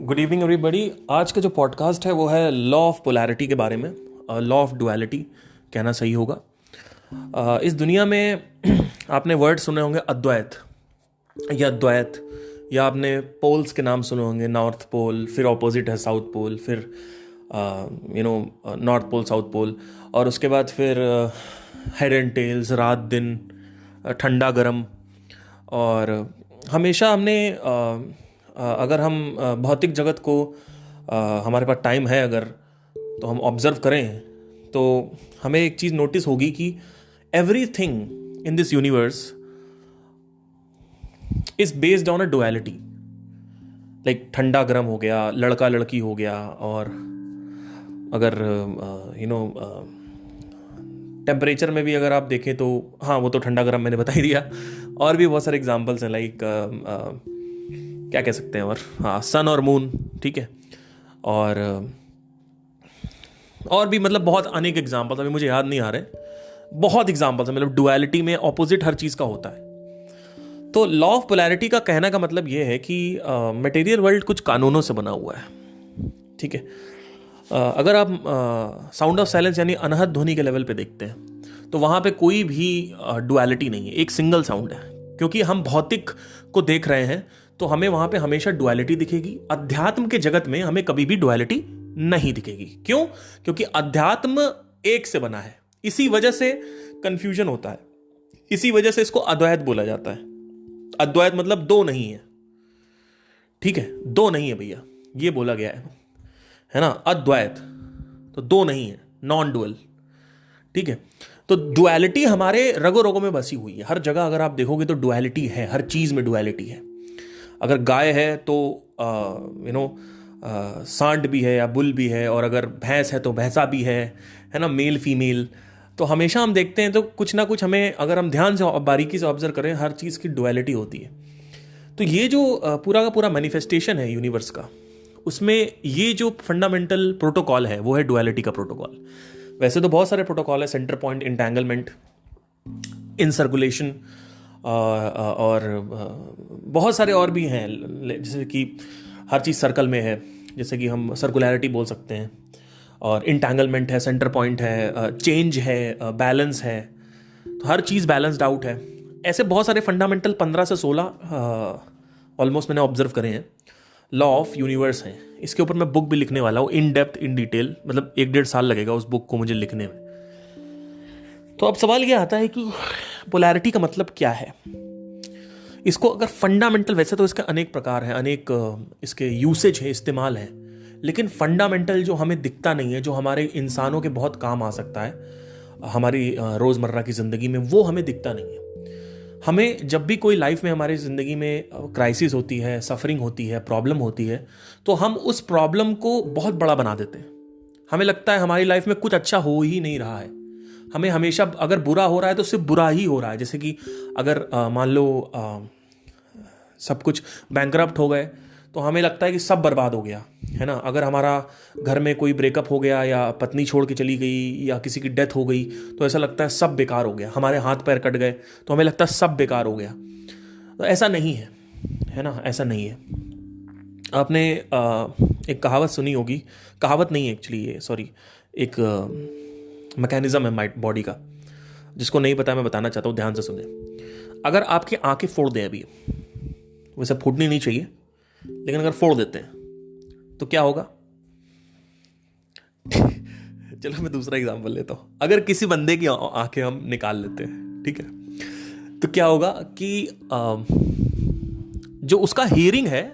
Good evening everybody. आज का जो पॉडकास्ट है वो है लॉ ऑफ पोलैरिटी के बारे में। लॉ ऑफ डुअलिटी कहना सही होगा। इस दुनिया में आपने वर्ड सुने होंगे अद्वैत या द्वैत, या आपने पोल्स के नाम सुने होंगे, नॉर्थ पोल, फिर ऑपोजिट है साउथ पोल, फिर नॉर्थ पोल साउथ पोल, और उसके बाद फिर हेड एंड टेल्स, रात दिन, ठंडा गर्म। और हमेशा हमने अगर हम भौतिक जगत को हमारे पास टाइम है अगर, तो हम ऑब्जर्व करें तो हमें एक चीज़ नोटिस होगी कि everything in this universe is based on a duality. Like ठंडा गर्म हो गया, लड़का लड़की हो गया, और अगर टेम्परेचर में भी अगर आप देखें तो हाँ, वो तो ठंडा गर्म मैंने बता ही दिया। और भी बहुत सारे एग्जांपल्स हैं, लाइक क्या कह सकते हैं, और हाँ, सन और मून, ठीक है। और भी मतलब बहुत अनेक एग्जांपल्स, अभी मुझे याद नहीं आ रहे, बहुत एग्जांपल्स हैं। मतलब डुअलिटी में ऑपोजिट हर चीज़ का होता है। तो लॉ ऑफ पोलैरिटी का कहने का मतलब ये है कि मटेरियल वर्ल्ड कुछ कानूनों से बना हुआ है, ठीक है। अगर आप साउंड ऑफ साइलेंस यानी अनहद ध्वनि के लेवल पे देखते हैं तो वहाँ पे कोई भी डुअलिटी नहीं है, एक सिंगल साउंड है। क्योंकि हम भौतिक को देख रहे हैं तो हमें वहाँ पे हमेशा डुअलिटी दिखेगी। अध्यात्म के जगत में हमें कभी भी डुअलिटी नहीं दिखेगी। क्यों? क्योंकि अध्यात्म एक से बना है। इसी वजह से कंफ्यूजन होता है, इसी वजह से इसको अद्वैत बोला जाता है। अद्वैत मतलब दो नहीं है, ठीक है, दो नहीं है भैया, ये बोला गया है ना। अद्वैत तो दो नहीं है, नॉन डुअल, ठीक है। तो डुअलिटी हमारे रगों रगों में बसी हुई है। हर जगह अगर आप देखोगे तो डुअलिटी है, हर चीज में डुअलिटी है। अगर गाय है तो सांड भी है या बुल भी है, और अगर भैंस है तो भैंसा भी है ना, मेल फीमेल। तो हमेशा हम देखते हैं तो कुछ ना कुछ हमें, अगर हम ध्यान से बारीकी से ऑब्जर्व करें, हर चीज़ की डुअलिटी होती है। तो ये जो पूरा का पूरा मैनिफेस्टेशन है यूनिवर्स का, उसमें ये जो फंडामेंटल प्रोटोकॉल है वो है डुअलिटी का प्रोटोकॉल। वैसे तो बहुत सारे प्रोटोकॉल है, सेंटर पॉइंट, इंटैंगलमेंट, इनसर्कुलेशन, और बहुत सारे और भी हैं। जैसे कि हर चीज़ सर्कल में है, जैसे कि हम सर्कुलैरिटी बोल सकते हैं, और इंटैंगलमेंट है, सेंटर पॉइंट है, चेंज है, बैलेंस है। तो हर चीज़ बैलेंस्ड आउट है। ऐसे बहुत सारे फंडामेंटल 15 से 16 ऑलमोस्ट मैंने ऑब्जर्व करे हैं, लॉ ऑफ यूनिवर्स हैं। इसके ऊपर मैं बुक भी लिखने वाला हूँ, इन डेप्थ, इन डिटेल। मतलब 1-1.5 साल लगेगा उस बुक को मुझे लिखने में। तो अब सवाल ये आता है कि पोलैरिटी का मतलब क्या है। इसको अगर फंडामेंटल, वैसे तो इसके अनेक प्रकार हैं, अनेक इसके यूसेज है, इस्तेमाल है, लेकिन फंडामेंटल जो हमें दिखता नहीं है, जो हमारे इंसानों के बहुत काम आ सकता है हमारी रोज़मर्रा की ज़िंदगी में, वो हमें दिखता नहीं है। हमें जब भी कोई लाइफ में हमारी ज़िंदगी में क्राइसिस होती है, सफरिंग होती है, प्रॉब्लम होती है, तो हम उस प्रॉब्लम को बहुत बड़ा बना देते हैं। हमें लगता है हमारी लाइफ में कुछ अच्छा हो ही नहीं रहा है। हमें हमेशा अगर बुरा हो रहा है तो सिर्फ बुरा ही हो रहा है। जैसे कि अगर मान लो सब कुछ बैंकरप्ट हो गए तो हमें लगता है कि सब बर्बाद हो गया, है ना। अगर हमारा घर में कोई ब्रेकअप हो गया, या पत्नी छोड़ के चली गई, या किसी की डेथ हो गई, तो ऐसा लगता है सब बेकार हो गया। हमारे हाथ पैर कट गए तो हमें लगता है सब बेकार हो गया। तो ऐसा नहीं है ना, ऐसा नहीं है। आपने एक कहावत सुनी होगी, कहावत नहीं है एक्चुअली ये, सॉरी, एक मैकेनिज्म है माइट बॉडी का, जिसको नहीं पता मैं बताना चाहता हूँ, ध्यान से सुने। अगर आपकी आंखें फोड़ दें अभी, वैसे फूटनी नहीं चाहिए, लेकिन अगर फोड़ देते हैं तो क्या होगा? चलो मैं दूसरा एग्जांपल लेता हूं। अगर किसी बंदे की आंखें हम निकाल लेते हैं, ठीक है, तो क्या होगा कि जो उसका हियरिंग है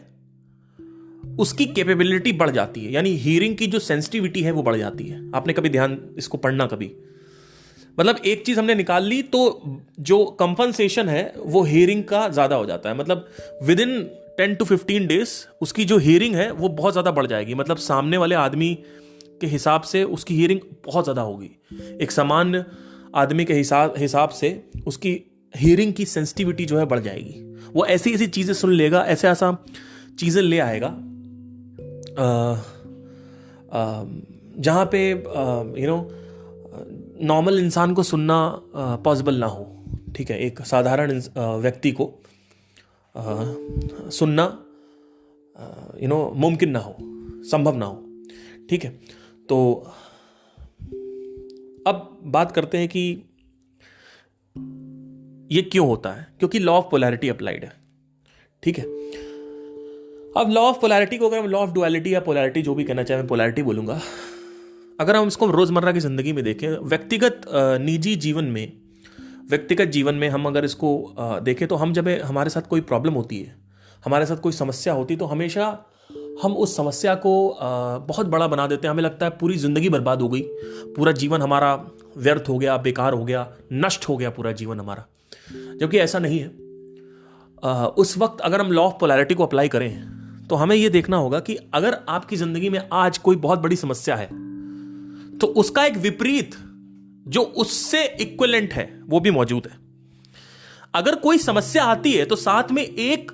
उसकी कैपेबिलिटी बढ़ जाती है, यानी हियरिंग की जो सेंसिटिविटी है वो बढ़ जाती है। आपने कभी ध्यान इसको पढ़ना कभी, मतलब एक चीज हमने निकाल ली तो जो कंपनसेशन है वो हियरिंग का ज्यादा हो जाता है। मतलब विद इन 10 to 15 डेज उसकी जो हियरिंग है वो बहुत ज्यादा बढ़ जाएगी। मतलब सामने वाले आदमी के हिसाब से उसकी हियरिंग बहुत ज्यादा होगी। एक सामान्य आदमी के हिसाब से उसकी हियरिंग की सेंसिटिविटी जो है बढ़ जाएगी। वो ऐसी ऐसी चीजें सुन लेगा, ऐसे ऐसा चीजें ले आएगा जहां पे नॉर्मल इंसान को सुनना पॉसिबल ना हो, ठीक है। एक साधारण व्यक्ति को सुनना मुमकिन ना हो, संभव ना हो। ठीक है, तो अब बात करते हैं कि ये क्यों होता है। क्योंकि लॉ ऑफ पोलैरिटी अप्लाइड है। ठीक है, अब लॉ ऑफ पोलैरिटी को अगर हम लॉ ऑफ डुअलिटी या पोलैरिटी जो भी कहना चाहे, मैं पोलैरिटी बोलूंगा, अगर हम इसको रोजमर्रा की जिंदगी में देखें, व्यक्तिगत निजी जीवन में हम अगर इसको देखें, तो हम जब हमारे साथ कोई प्रॉब्लम होती है, हमारे साथ कोई समस्या होती है, तो हमेशा हम उस समस्या को बहुत बड़ा बना देते हैं। हमें लगता है पूरी जिंदगी बर्बाद हो गई, पूरा जीवन हमारा व्यर्थ हो गया, बेकार हो गया, नष्ट हो गया पूरा जीवन हमारा, जबकि ऐसा नहीं है। उस वक्त अगर हम लॉ ऑफ पोलैरिटी को अप्लाई करें, तो हमें यह देखना होगा कि अगर आपकी जिंदगी में आज कोई बहुत बड़ी समस्या है, तो उसका एक विपरीत जो उससे इक्विवेलेंट है वो भी मौजूद है। अगर कोई समस्या आती है तो साथ में एक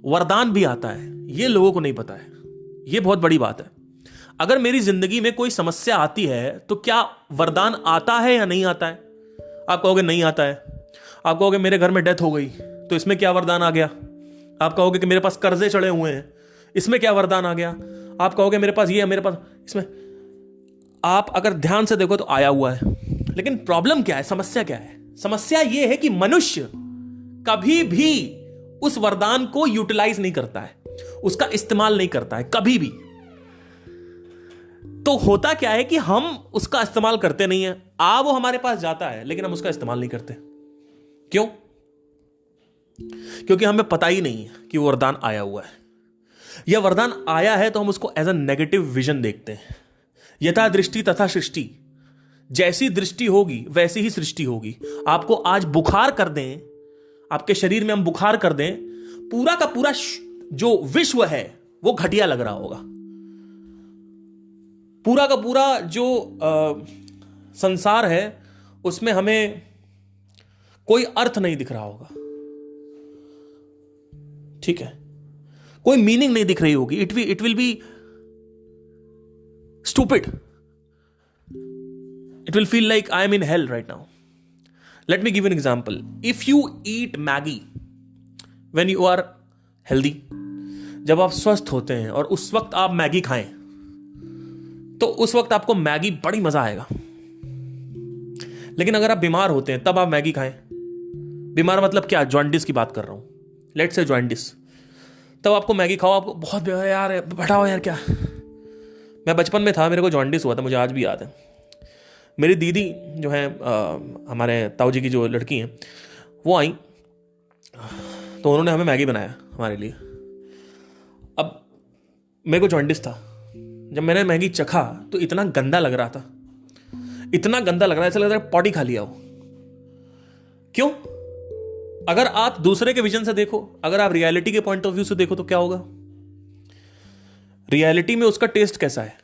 वरदान भी आता है, ये लोगों को नहीं पता है। ये बहुत बड़ी बात है। अगर मेरी जिंदगी में कोई समस्या आती है तो क्या वरदान आता है या नहीं आता है? आप कहोगे नहीं आता है। आप कहोगे मेरे घर में डेथ हो गई तो इसमें क्या वरदान आ गया? आप कहोगे कि मेरे पास कर्जे चढ़े हुए हैं, इसमें क्या वरदान आ गया? आप कहोगे मेरे पास ये है, मेरे पास इसमें। आप अगर ध्यान से देखो तो आया हुआ है, लेकिन प्रॉब्लम क्या है, समस्या क्या है? समस्या यह है कि मनुष्य कभी भी उस वरदान को यूटिलाइज नहीं करता है, उसका इस्तेमाल नहीं करता है कभी भी। तो होता क्या है कि हम उसका इस्तेमाल करते नहीं है। वो हमारे पास जाता है लेकिन हम उसका इस्तेमाल नहीं करते। क्यों? क्योंकि हमें पता ही नहीं है कि वो वरदान आया हुआ है, या वरदान आया है तो हम उसको एज अ नेगेटिव विजन देखते हैं। यथा दृष्टि तथा सृष्टि, जैसी दृष्टि होगी वैसी ही सृष्टि होगी। आपको आज बुखार कर दें, आपके शरीर में हम बुखार कर दें, पूरा का पूरा जो विश्व है वो घटिया लग रहा होगा। पूरा का पूरा जो संसार है उसमें हमें कोई अर्थ नहीं दिख रहा होगा। ठीक है, कोई मीनिंग नहीं दिख रही होगी। It will be stupid, it will feel like I am in hell right now. Let me give an example. If you eat Maggi when you are healthy, जब आप स्वस्थ होते हैं और उस वक्त आप मैगी खाएं, तो उस वक्त आपको मैगी बड़ी मजा आएगा। लेकिन अगर आप बीमार होते हैं तब आप मैगी खाएं, बीमार मतलब क्या, जॉन्डिस की बात कर रहा हूं, लेट से जॉन्डिस, तब आपको मैगी खाओ, आपको बहुत यार बैठाओ यार क्या। मैं बचपन में था, मेरे को जॉन्डिस हुआ था, मुझे आज भी याद है। मेरी दीदी जो है हमारे ताऊ जी की जो लड़की हैं, वो आई तो उन्होंने हमें मैगी बनाया हमारे लिए। अब मेरे को जॉन्डिस था, जब मैंने मैगी चखा तो इतना गंदा लग रहा था, इतना गंदा लग रहा है, ऐसा लग रहा है पॉटी खा लिया हो। क्यों? अगर आप दूसरे के विजन से देखो, अगर आप रियलिटी के पॉइंट ऑफ व्यू से देखो तो क्या होगा? रियलिटी में उसका टेस्ट कैसा है,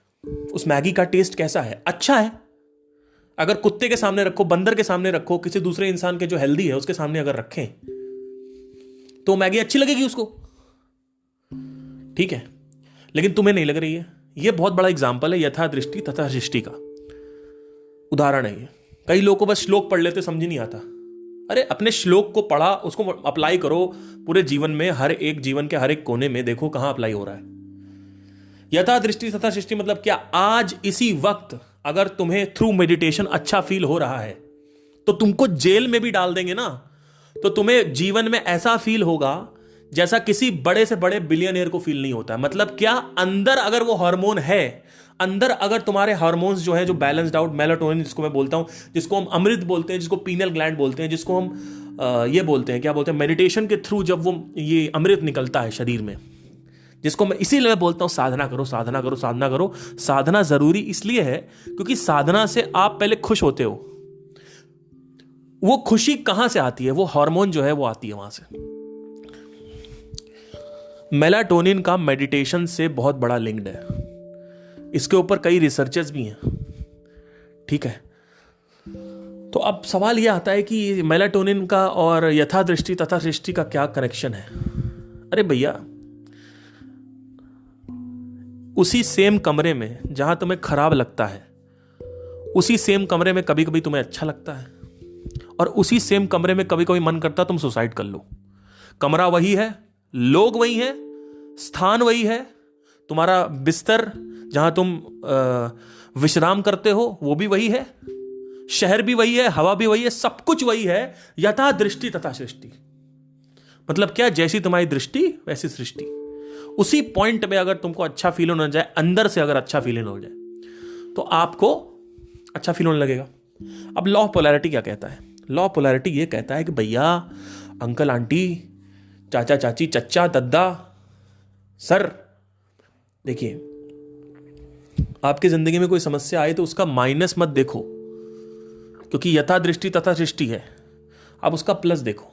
उस मैगी का टेस्ट कैसा है? अच्छा है। अगर कुत्ते के सामने रखो, बंदर के सामने रखो, किसी दूसरे इंसान के जो हेल्दी है उसके सामने अगर रखें तो मैगी अच्छी लगेगी उसको। ठीक है, लेकिन तुम्हें नहीं लग रही है। यह बहुत बड़ा एग्जाम्पल है यथा दृष्टि तथा सृष्टि का उदाहरण है ये। कई लोगों को बस श्लोक पढ़ लेते, समझ ही नहीं आता। अरे अपने श्लोक को पढ़ा, उसको अप्लाई करो पूरे जीवन में, हर एक जीवन के हर एक कोने में देखो कहां अप्लाई हो रहा है। यथा दृष्टि तथा सृष्टि मतलब क्या? आज इसी वक्त अगर तुम्हें थ्रू मेडिटेशन अच्छा फील हो रहा है तो तुमको जेल में भी डाल देंगे ना, तो तुम्हें जीवन में ऐसा फील होगा जैसा किसी बड़े से बड़े बिलियनियर को फील नहीं होता है। मतलब क्या? अंदर अगर वो हार्मोन है, अंदर अगर तुम्हारे हार्मोन्स जो है, जो बैलेंस्ड आउट, मेलाटोनिन जिसको मैं बोलता हूं, जिसको हम अमृत बोलते हैं, जिसको पीनल ग्लैंड बोलते हैं, जिसको हम ये बोलते हैं, क्या बोलते हैं, मेडिटेशन के थ्रू जब वो ये अमृत निकलता है शरीर में, जिसको मैं इसीलिए मैं बोलता हूं साधना करो, साधना करो, साधना करो। साधना जरूरी इसलिए है क्योंकि साधना से आप पहले खुश होते हो। वो खुशी कहां से आती है? वो हार्मोन जो है वो आती है वहां से। मेलाटोनिन का मेडिटेशन से बहुत बड़ा लिंक्ड है, इसके ऊपर कई रिसर्चेस भी हैं। ठीक है, तो अब सवाल यह आता है कि मेलाटोनिन का और यथा दृष्टि तथा सृष्टि का क्या कनेक्शन है? अरे भैया, उसी सेम कमरे में जहां तुम्हें खराब लगता है, उसी सेम कमरे में कभी कभी तुम्हें अच्छा लगता है, और उसी सेम कमरे में कभी कभी मन करता तुम सुसाइड कर लो। कमरा वही है, लोग वही हैं, स्थान वही है, तुम्हारा बिस्तर जहां तुम विश्राम करते हो वो भी वही है, शहर भी वही है, हवा भी वही है, सब कुछ वही है। यथा दृष्टि तथा सृष्टि, मतलब क्या, जैसी तुम्हारी दृष्टि वैसी सृष्टि। उसी पॉइंट में अगर तुमको अच्छा फील होना जाए, अंदर से अगर अच्छा फील हो जाए, तो आपको अच्छा फील होने लगेगा। अब लॉ ऑफ पोलैरिटी क्या कहता है? लॉ ऑफ पोलैरिटी ये कहता है कि भैया, अंकल आंटी, चाचा चाची, चच्चा दद्दा, सर, देखिए, आपकी जिंदगी में कोई समस्या आए तो उसका माइनस मत देखो, क्योंकि यथा दृष्टि तथा सृष्टि है। आप उसका प्लस देखो।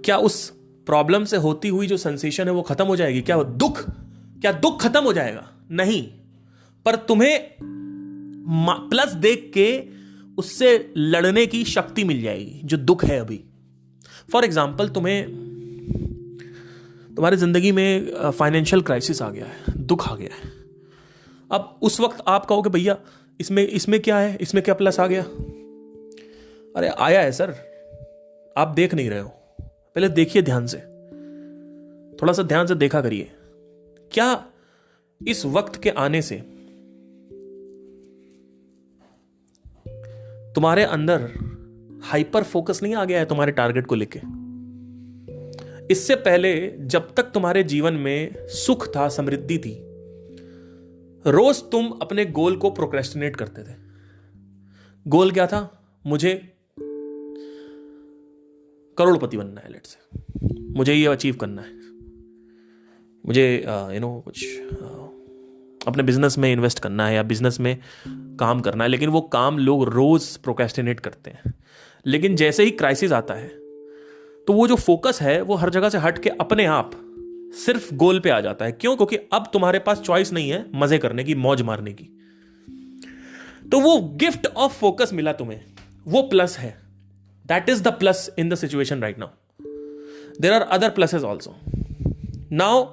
क्या उस प्रॉब्लम से होती हुई जो सेंसेशन है वो खत्म हो जाएगी? क्या दुख खत्म हो जाएगा? नहीं, पर तुम्हें प्लस देख के उससे लड़ने की शक्ति मिल जाएगी जो दुख है अभी। फॉर एग्जाम्पल, तुम्हारी जिंदगी में फाइनेंशियल क्राइसिस आ गया है, दुख आ गया है। अब उस वक्त आप कहोगे भैया इसमें क्या है, इसमें क्या प्लस आ गया? अरे आया है सर, आप देख नहीं रहे हो। पहले देखिए ध्यान से, थोड़ा सा ध्यान से देखा करिए। क्या इस वक्त के आने से तुम्हारे अंदर हाइपर फोकस नहीं आ गया है तुम्हारे टारगेट को लेके? इससे पहले जब तक तुम्हारे जीवन में सुख था, समृद्धि थी, रोज तुम अपने गोल को प्रोक्रेस्टिनेट करते थे। गोल क्या था? मुझे करोड़पति बनना है, लेट्स से, मुझे ये अचीव करना है, मुझे कुछ अपने बिजनेस में इन्वेस्ट करना है या बिजनेस में काम करना है। लेकिन वो काम लोग रोज प्रोक्रेस्टिनेट करते हैं। लेकिन जैसे ही क्राइसिस आता है तो वो जो फोकस है वो हर जगह से हट के अपने आप सिर्फ गोल पे आ जाता है। क्यों? क्योंकि अब तुम्हारे पास चॉइस नहीं है मजे करने की, मौज मारने की। तो वो गिफ्ट ऑफ फोकस मिला तुम्हें, वो प्लस है। That is the plus in the situation right now. There are other pluses also. Now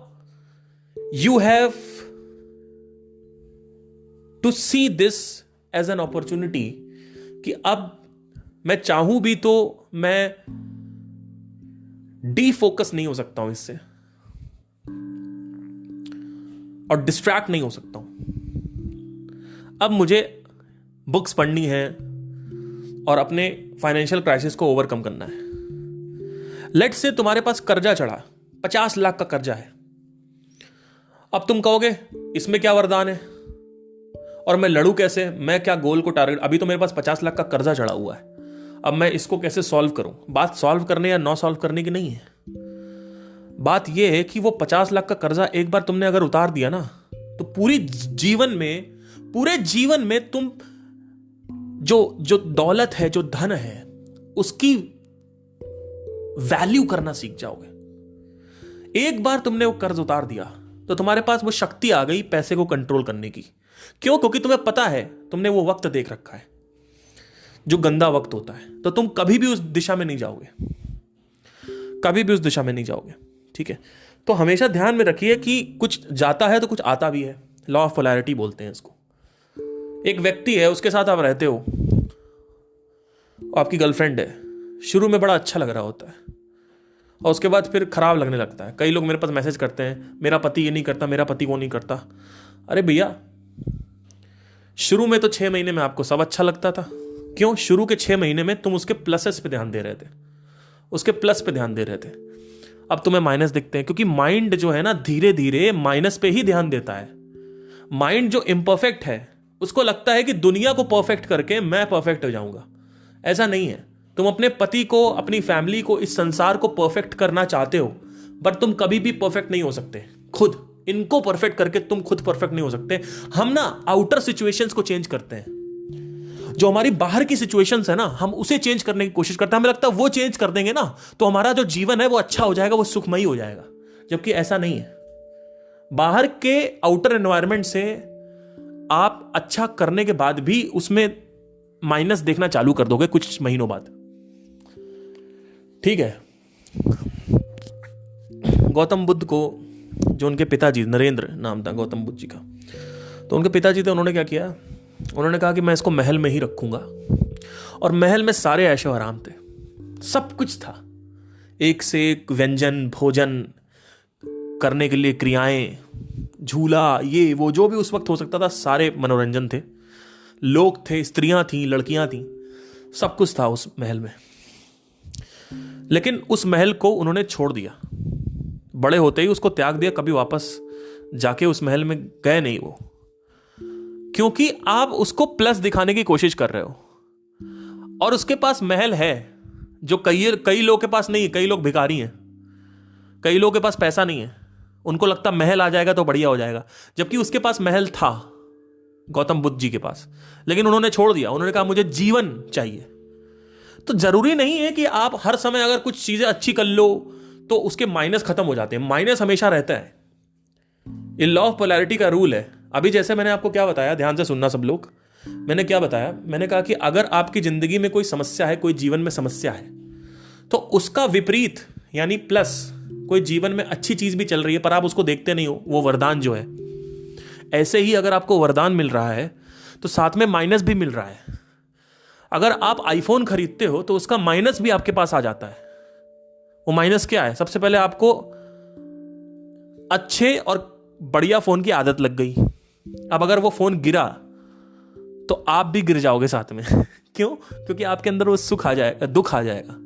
you have to see this as an opportunity कि अब मैं चाहूं भी तो मैं डीफोकस नहीं हो सकता हूं इससे, और डिस्ट्रैक्ट नहीं हो सकता हूं। अब मुझे बुक्स पढ़नी है और अपने फाइनेंशियल क्राइसिस को ओवरकम करना है। लेट्स से तुम्हारे पास कर्जा चढ़ा, 50 लाख का कर्जा है। अब तुम कहोगे इसमें क्या वरदान है और मैं लड़ूं कैसे? मैं क्या गोल को टारगेट, अभी तो मेरे पास 50 लाख का कर्जा चढ़ा हुआ है, अब मैं इसको कैसे सॉल्व करूं? बात सॉल्व करने या नॉ सॉल्व करने की नहीं है। बात यह है कि वो 50 लाख का कर्जा एक बार तुमने अगर उतार दिया ना, तो पूरे जीवन में तुम जो दौलत है, जो धन है, उसकी वैल्यू करना सीख जाओगे। एक बार तुमने वो कर्ज उतार दिया तो तुम्हारे पास वो शक्ति आ गई पैसे को कंट्रोल करने की। क्यों? क्योंकि तुम्हें पता है, तुमने वो वक्त देख रखा है जो गंदा वक्त होता है, तो तुम कभी भी उस दिशा में नहीं जाओगे, कभी भी उस दिशा में नहीं जाओगे। ठीक है? तो हमेशा ध्यान में रखिए कि कुछ जाता है तो कुछ आता भी है। लॉ ऑफ पोलैरिटी बोलते हैं इसको। एक व्यक्ति है, उसके साथ आप रहते हो, आपकी गर्लफ्रेंड है, शुरू में बड़ा अच्छा लग रहा होता है और उसके बाद फिर खराब लगने लगता है। कई लोग मेरे पास मैसेज करते हैं, मेरा पति ये नहीं करता, मेरा पति वो नहीं करता। अरे भैया, शुरू में तो 6 महीने में आपको सब अच्छा लगता था। क्यों? शुरू के 6 महीने में तुम उसके प्लसेस पे ध्यान दे रहे थे, उसके प्लस पे ध्यान दे रहे थे। अब तुम्हें माइनस दिखते हैं, क्योंकि माइंड जो है ना, धीरे धीरे माइनस पे ही ध्यान देता है। माइंड जो इम्परफेक्ट है उसको लगता है कि दुनिया को परफेक्ट करके मैं परफेक्ट हो जाऊंगा। ऐसा नहीं है। तुम अपने पति को, अपनी फैमिली को, इस संसार को परफेक्ट करना चाहते हो, बट तुम कभी भी परफेक्ट नहीं हो सकते। खुद इनको परफेक्ट करके तुम खुद परफेक्ट नहीं हो सकते। हम ना आउटर सिचुएशंस को चेंज करते हैं, जो हमारी बाहर की सिचुएशंस है ना, हम उसे चेंज करने की कोशिश करते हैं। हमें लगता है वो चेंज कर देंगे ना तो हमारा जो जीवन है वो अच्छा हो जाएगा, वो सुखमयी हो जाएगा, जबकि ऐसा नहीं है। बाहर के आउटर एनवायरनमेंट से आप अच्छा करने के बाद भी उसमें माइनस देखना चालू कर दोगे कुछ महीनों बाद। ठीक है? गौतम बुद्ध को, जो उनके पिताजी, नरेंद्र नाम था गौतम बुद्ध जी का, तो उनके पिताजी थे, उन्होंने क्या किया, उन्होंने कहा कि मैं इसको महल में ही रखूंगा। और महल में सारे ऐशो आराम थे, सब कुछ था, एक से एक व्यंजन, भोजन, करने के लिए क्रियाएं, झूला, ये वो जो भी उस वक्त हो सकता था, सारे मनोरंजन थे, लोग थे, स्त्रियां थीं, लड़कियां थीं, सब कुछ था उस महल में। लेकिन उस महल को उन्होंने छोड़ दिया, बड़े होते ही उसको त्याग दिया, कभी वापस जाके उस महल में गए नहीं वो, क्योंकि आप उसको प्लस दिखाने की कोशिश कर रहे हो। और उसके पास महल है जो कई लोगों के पास नहीं है। कई लोग भिखारी हैं, कई लोगों के पास पैसा नहीं है, उनको लगता महल आ जाएगा तो बढ़िया हो जाएगा, जबकि उसके पास महल था, गौतम बुद्ध जी के पास, लेकिन उन्होंने छोड़ दिया। उन्होंने कहा मुझे जीवन चाहिए। तो जरूरी नहीं है कि आप हर समय अगर कुछ चीजें अच्छी कर लो तो उसके माइनस खत्म हो जाते हैं, माइनस हमेशा रहता है। ये लॉ ऑफ पोलैरिटी का रूल है। अभी जैसे मैंने आपको क्या बताया, ध्यान से सुनना सब लोग, मैंने क्या बताया, मैंने कहा कि अगर आपकी जिंदगी में कोई समस्या है, कोई जीवन में समस्या है, तो उसका विपरीत यानी प्लस, कोई जीवन में अच्छी चीज भी चल रही है पर आप उसको देखते नहीं हो, वो वरदान जो है। ऐसे ही अगर आपको वरदान मिल रहा है तो साथ में माइनस भी मिल रहा है। अगर आप आईफोन खरीदते हो तो उसका माइनस भी आपके पास आ जाता है। वो माइनस क्या है? सबसे पहले आपको अच्छे और बढ़िया फोन की आदत लग गई। अब अगर वो फोन गिरा तो आप भी गिर जाओगे साथ में क्यों? क्योंकि आपके अंदर वो सुख आ जाएगा, दुख आ जाएगा।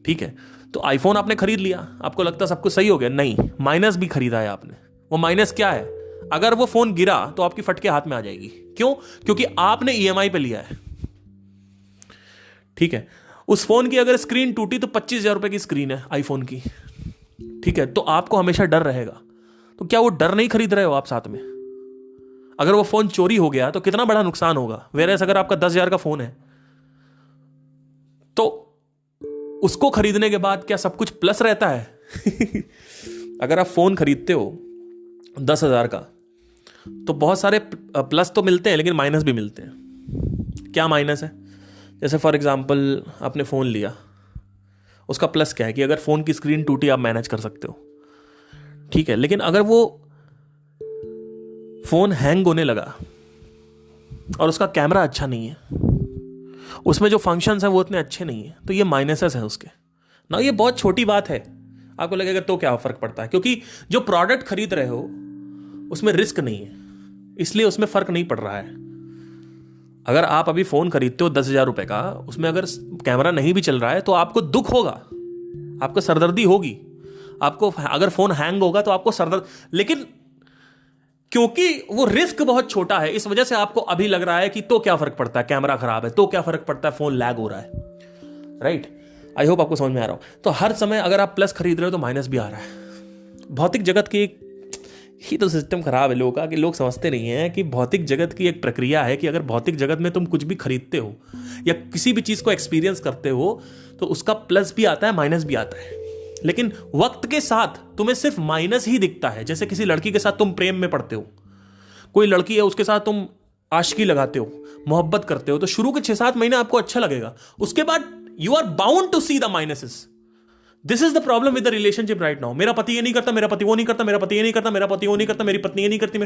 ठीक है, तो आईफोन आपने खरीद लिया, आपको लगता सब कुछ सही हो गया, नहीं, माइनस भी खरीदा है आपने। वो माइनस क्या है? अगर वो फोन गिरा तो आपकी फटके हाथ में आ जाएगी। क्यों? क्योंकि आपने ईएमआई पे लिया है। ठीक है, उस फोन की अगर स्क्रीन टूटी तो 25,000 रुपए की स्क्रीन है आईफोन की। ठीक है, तो आपको हमेशा डर रहेगा। तो क्या वो डर नहीं खरीद रहे हो आप साथ में? अगर वो फोन चोरी हो गया तो कितना बड़ा नुकसान होगा। वेरएस अगर आपका 10,000 का फोन है तो उसको खरीदने के बाद क्या सब कुछ प्लस रहता है? अगर आप फोन खरीदते हो 10,000 का तो बहुत सारे प्लस तो मिलते हैं लेकिन माइनस भी मिलते हैं। क्या माइनस है? जैसे फॉर एग्जांपल आपने फोन लिया, उसका प्लस क्या है कि अगर फोन की स्क्रीन टूटी आप मैनेज कर सकते हो। ठीक है, लेकिन अगर वो फोन हैंग होने लगा और उसका कैमरा अच्छा नहीं है, उसमें जो फंक्शंस हैं वो उतने अच्छे नहीं है, तो ये माइनसेस हैं उसके ना। ये बहुत छोटी बात है, आपको लगेगा तो क्या फर्क पड़ता है, क्योंकि जो प्रोडक्ट खरीद रहे हो उसमें रिस्क नहीं है, इसलिए उसमें फर्क नहीं पड़ रहा है। अगर आप अभी फोन खरीदते हो 10,000 रुपए का, उसमें अगर कैमरा नहीं भी चल रहा है तो आपको दुख होगा, आपको सरदर्दी होगी। आपको अगर फोन हैंग होगा तो आपको सरदर्द, लेकिन क्योंकि वो रिस्क बहुत छोटा है इस वजह से आपको अभी लग रहा है कि तो क्या फर्क पड़ता है, कैमरा खराब है तो क्या फर्क पड़ता है, फोन लैग हो रहा है। राइट, आई होप आपको समझ में आ रहा हो। तो हर समय अगर आप प्लस खरीद रहे हो तो माइनस भी आ रहा है। भौतिक जगत की ही तो सिस्टम खराब है लोगों का, कि लोग समझते नहीं है कि भौतिक जगत की एक प्रक्रिया है कि अगर भौतिक जगत में तुम कुछ भी खरीदते हो या किसी भी चीज को एक्सपीरियंस करते हो तो उसका प्लस भी आता है, माइनस भी आता है। लेकिन वक्त के साथ तुम्हें सिर्फ माइनस ही दिखता है। जैसे किसी लड़की के साथ तुम प्रेम में पड़ते हो, कोई लड़की है उसके साथ तुम आशिकी लगाते हो, मोहब्बत करते हो, तो शुरू के 6-7 महीने आपको अच्छा लगेगा, उसके बाद you are bound to see the minuses. This is the problem with the relationship right now. मेरा पति ये नहीं करता, मेरा पति वो नहीं करता, मेरा पति ये नहीं करता, मेरा पति वो नहीं करता, मेरी पत्नी ये नहीं करती,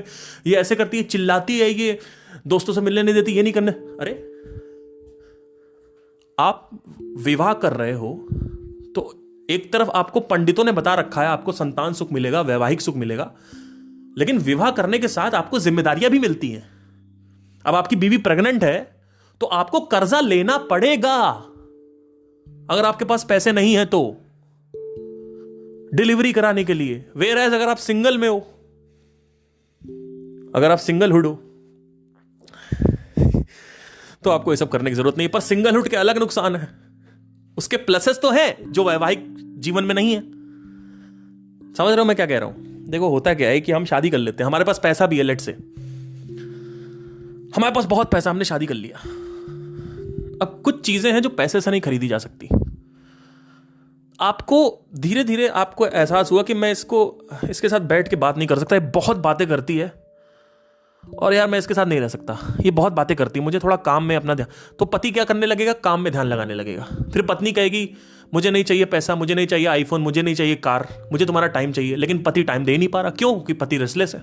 ये ऐसे करती है, चिल्लाती है, ये दोस्तों से मिलने नहीं देती, ये नहीं करने। अरे आप विवाह कर रहे हो तो एक तरफ आपको पंडितों ने बता रखा है आपको संतान सुख मिलेगा, वैवाहिक सुख मिलेगा, लेकिन विवाह करने के साथ आपको जिम्मेदारियां भी मिलती हैं। अब आपकी बीवी प्रेग्नेंट है तो आपको कर्जा लेना पड़ेगा अगर आपके पास पैसे नहीं है तो, डिलीवरी कराने के लिए। वेयरएज अगर आप सिंगल में हो, अगर आप सिंगलहुड हो तो आपको ये सब करने की जरूरत नहीं। पर सिंगलहुड के अलग नुकसान है, उसके प्लसेस तो है जो वैवाहिक जीवन में नहीं है। समझ रहे हो मैं क्या कह रहा हूं? देखो होता क्या है कि हम शादी कर लेते हैं, हमारे पास पैसा भी है, लेट से हमारे पास बहुत पैसा, हमने शादी कर लिया। अब कुछ चीजें हैं जो पैसे से नहीं खरीदी जा सकती। आपको धीरे धीरे आपको एहसास हुआ कि मैं इसके साथ बैठ के बात नहीं कर सकता, ये बहुत बातें करती है और यार मैं इसके साथ नहीं रह सकता, ये बहुत बातें करती है, मुझे थोड़ा काम में अपना ध्यान। तो पति क्या करने लगेगा? काम में ध्यान लगाने लगेगा। फिर पत्नी कहेगी मुझे नहीं चाहिए पैसा, मुझे नहीं चाहिए आईफोन, मुझे नहीं चाहिए कार, मुझे तुम्हारा टाइम चाहिए। लेकिन पति टाइम दे नहीं पा रहा, क्यों? क्योंकि पति रेस्टलेस है।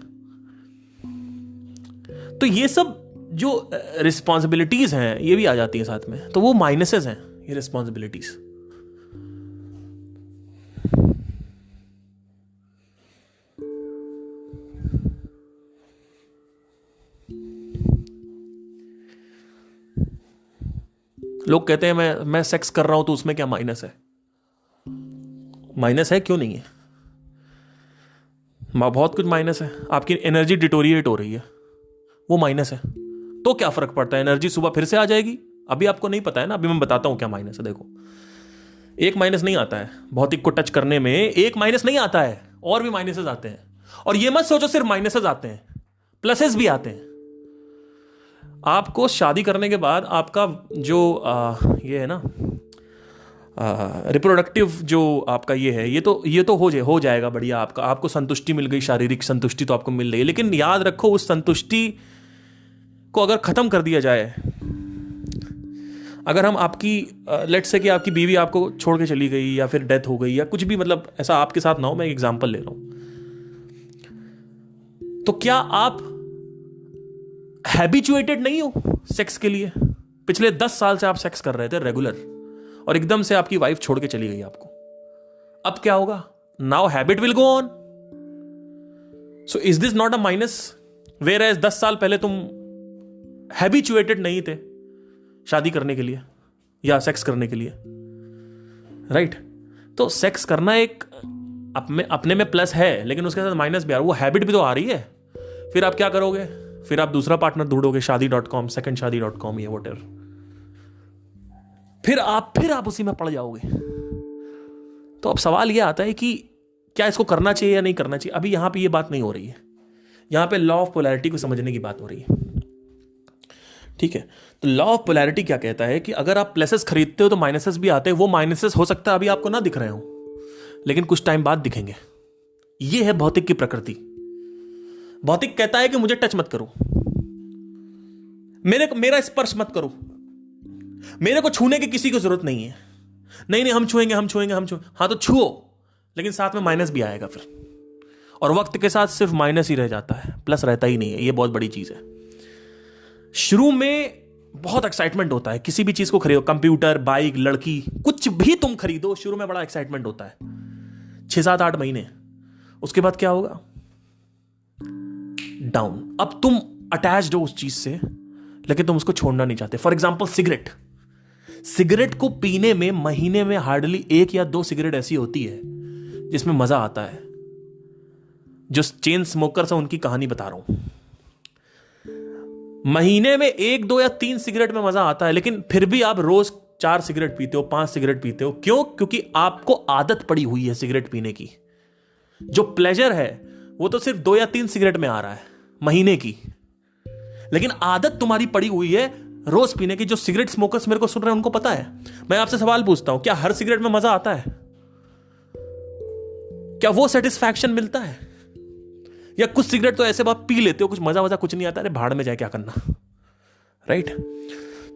तो ये सब जो रिस्पॉन्सिबिलिटीज हैं ये भी आ जाती है साथ में, तो वो माइनसेस हैं ये रिस्पॉन्सिबिलिटीज। लोग कहते हैं मैं सेक्स कर रहा हूं तो उसमें क्या माइनस है? माइनस है, क्यों नहीं है? बहुत कुछ माइनस है। आपकी एनर्जी डिटोरिएट हो रही है, वो माइनस है। तो क्या फर्क पड़ता है, एनर्जी सुबह फिर से आ जाएगी। अभी आपको नहीं पता है ना, अभी मैं बताता हूं क्या माइनस है। देखो, एक माइनस नहीं आता है भौतिक को टच करने में, एक माइनस नहीं आता है, और भी माइनसेस आते हैं। और ये मत सोचो सिर्फ माइनसेस आते हैं, प्लसेस भी आते हैं। आपको शादी करने के बाद आपका जो ये है ना रिप्रोडक्टिव जो आपका ये है, ये तो हो जाएगा बढ़िया। आपको संतुष्टि मिल गई, शारीरिक संतुष्टि तो आपको मिल रही है, लेकिन याद रखो उस संतुष्टि को अगर खत्म कर दिया जाए, अगर हम आपकी लेट्स से कि आपकी बीवी आपको छोड़ के चली गई या फिर डेथ हो गई या कुछ भी, मतलब ऐसा आपके साथ ना हो, मैं एक एग्जांपल ले रहा हूं, तो क्या आप हैबिचुएटेड नहीं हो सेक्स के लिए? पिछले 10 साल से आप सेक्स कर रहे थे रेगुलर, और एकदम से आपकी वाइफ छोड़ के चली गई आपको, अब क्या होगा? Now habit will go on. So is this not a minus? Whereas 10 साल पहले तुम हैबिचुएटेड नहीं थे शादी करने के लिए या सेक्स करने के लिए, राइट? तो सेक्स करना एक अपने में प्लस है, लेकिन उसके साथ माइनस भी आ रहा है, वो हैबिट भी तो आ रही है। फिर आप क्या करोगे? फिर आप दूसरा पार्टनर ढूंढोगे, शादी.com, secondshadi.com, ये व्हाटएवर। फिर आप उसी में पड़ जाओगे। तो अब सवाल यह आता है कि क्या इसको करना चाहिए या नहीं करना चाहिए? अभी यहां पे ये बात नहीं हो रही है, यहां पे लॉ ऑफ पोलैरिटी को समझने की बात हो रही है, ठीक है? तो लॉ ऑफ पोलैरिटी क्या कहता है कि अगर आप प्लसेस खरीदते हो तो माइनसेस भी आते हैं। वो माइनसेस हो सकता है अभी आपको ना दिख रहे हो, लेकिन कुछ टाइम बाद दिखेंगे। ये है भौतिक की प्रकृति। भौतिक कहता है कि मुझे टच मत करो, मेरा स्पर्श मत करो, मेरे को छूने की किसी को जरूरत नहीं है। नहीं, हम छुएंगे। हाँ तो छुओ, लेकिन साथ में माइनस भी आएगा फिर, और वक्त के साथ सिर्फ माइनस ही रह जाता है, प्लस रहता ही नहीं है। ये बहुत बड़ी चीज है। शुरू में बहुत एक्साइटमेंट होता है, किसी भी चीज को खरीदो, कंप्यूटर, बाइक, लड़की, कुछ भी तुम खरीदो, शुरू में बड़ा एक्साइटमेंट होता है, 6, 7, 8 महीने। उसके बाद क्या होगा? डाउन। अब तुम अटैच्ड हो उस चीज से, लेकिन तुम उसको छोड़ना नहीं चाहते। फॉर एग्जाम्पल सिगरेट को पीने में महीने में हार्डली 1 या 2 सिगरेट ऐसी होती है जिसमें मजा आता है। जो चेन स्मोकर्स हैं उनकी कहानी बता रहा हूं। महीने में 1, 2 या 3 सिगरेट में मजा आता है, लेकिन फिर भी आप रोज 4 सिगरेट पीते हो, 5 सिगरेट पीते हो। क्यों? क्योंकि आपको आदत पड़ी हुई है सिगरेट पीने की। जो प्लेजर है वो तो सिर्फ 2 या 3 सिगरेट में आ रहा है महीने की, लेकिन आदत तुम्हारी पड़ी हुई है रोज पीने की। जो सिगरेट स्मोकर्स मेरे को सुन रहे हैं उनको पता है। मैं आपसे सवाल पूछता हूं, क्या हर सिगरेट में मजा आता है? क्या वो सेटिस्फैक्शन मिलता है? या कुछ सिगरेट तो ऐसे आप पी लेते हो, कुछ मजा कुछ नहीं आता, अरे भाड़ में जाए क्या करना, राइट?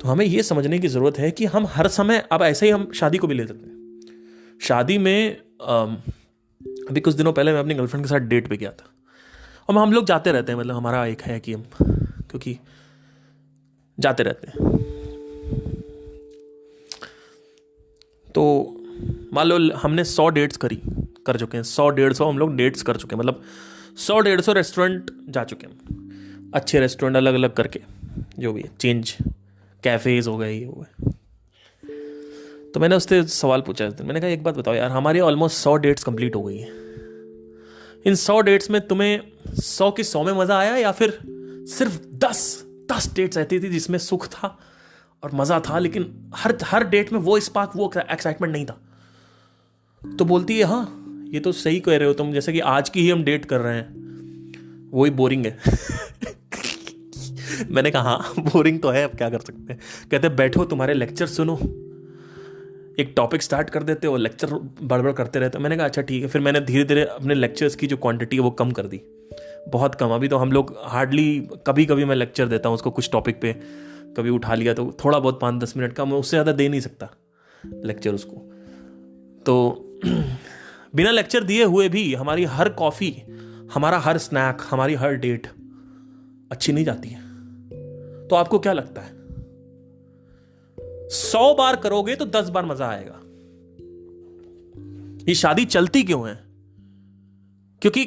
तो हमें यह समझने की जरूरत है कि हम हर समय, अब ऐसे ही हम शादी को भी ले लेते हैं। शादी में अभी कुछ दिनों पहले मैं अपनी गर्लफ्रेंड के साथ डेट पे गया था, और हम लोग जाते रहते हैं, मतलब हमारा एक है कि हम क्योंकि जाते रहते हैं। तो मान लो हमने 100 डेट्स कर चुके हैं, 100-150 हम लोग डेट्स कर चुके हैं, मतलब 100-150 रेस्टोरेंट जा चुके हैं, अच्छे रेस्टोरेंट अलग अलग करके, जो भी है, चेंज कैफेज हो गए, ये हो गए। तो मैंने उससे सवाल पूछा, मैंने कहा एक बात बताओ यार, हमारी ऑलमोस्ट 100 डेट्स कंप्लीट हो गई है। इन 100 डेट्स में तुम्हें 100 की 100 में मजा आया, या फिर सिर्फ 10 डेट्स ऐसी थी जिसमें सुख था और मजा था, लेकिन हर डेट में वो स्पार्क, वो एक्साइटमेंट नहीं था? तो बोलती है हाँ ये तो सही कह रहे हो तुम, जैसे कि आज की ही हम डेट कर रहे हैं, वही बोरिंग है। मैंने कहा हाँ बोरिंग तो है, अब क्या कर सकते हैं। कहते बैठो तुम्हारे लेक्चर सुनो, एक टॉपिक स्टार्ट कर देते हो, लेक्चर बड़बड़ करते रहते हो। मैंने कहा अच्छा ठीक है। फिर मैंने धीरे धीरे अपने लेक्चर्स की जो क्वांटिटी है वो कम कर दी, बहुत कम। अभी तो हम लोग हार्डली, कभी कभी मैं लेक्चर देता हूँ उसको, कुछ टॉपिक पे कभी उठा लिया तो थोड़ा बहुत 5-10 मिनट का, मैं उससे ज़्यादा दे नहीं सकता लेक्चर उसको। तो बिना लेक्चर दिए हुए भी हमारी हर कॉफ़ी, हमारा हर स्नैक, हमारी हर डेट अच्छी नहीं जाती है। तो आपको क्या लगता है, 100 बार करोगे तो 10 बार मजा आएगा? ये शादी चलती क्यों है? क्योंकि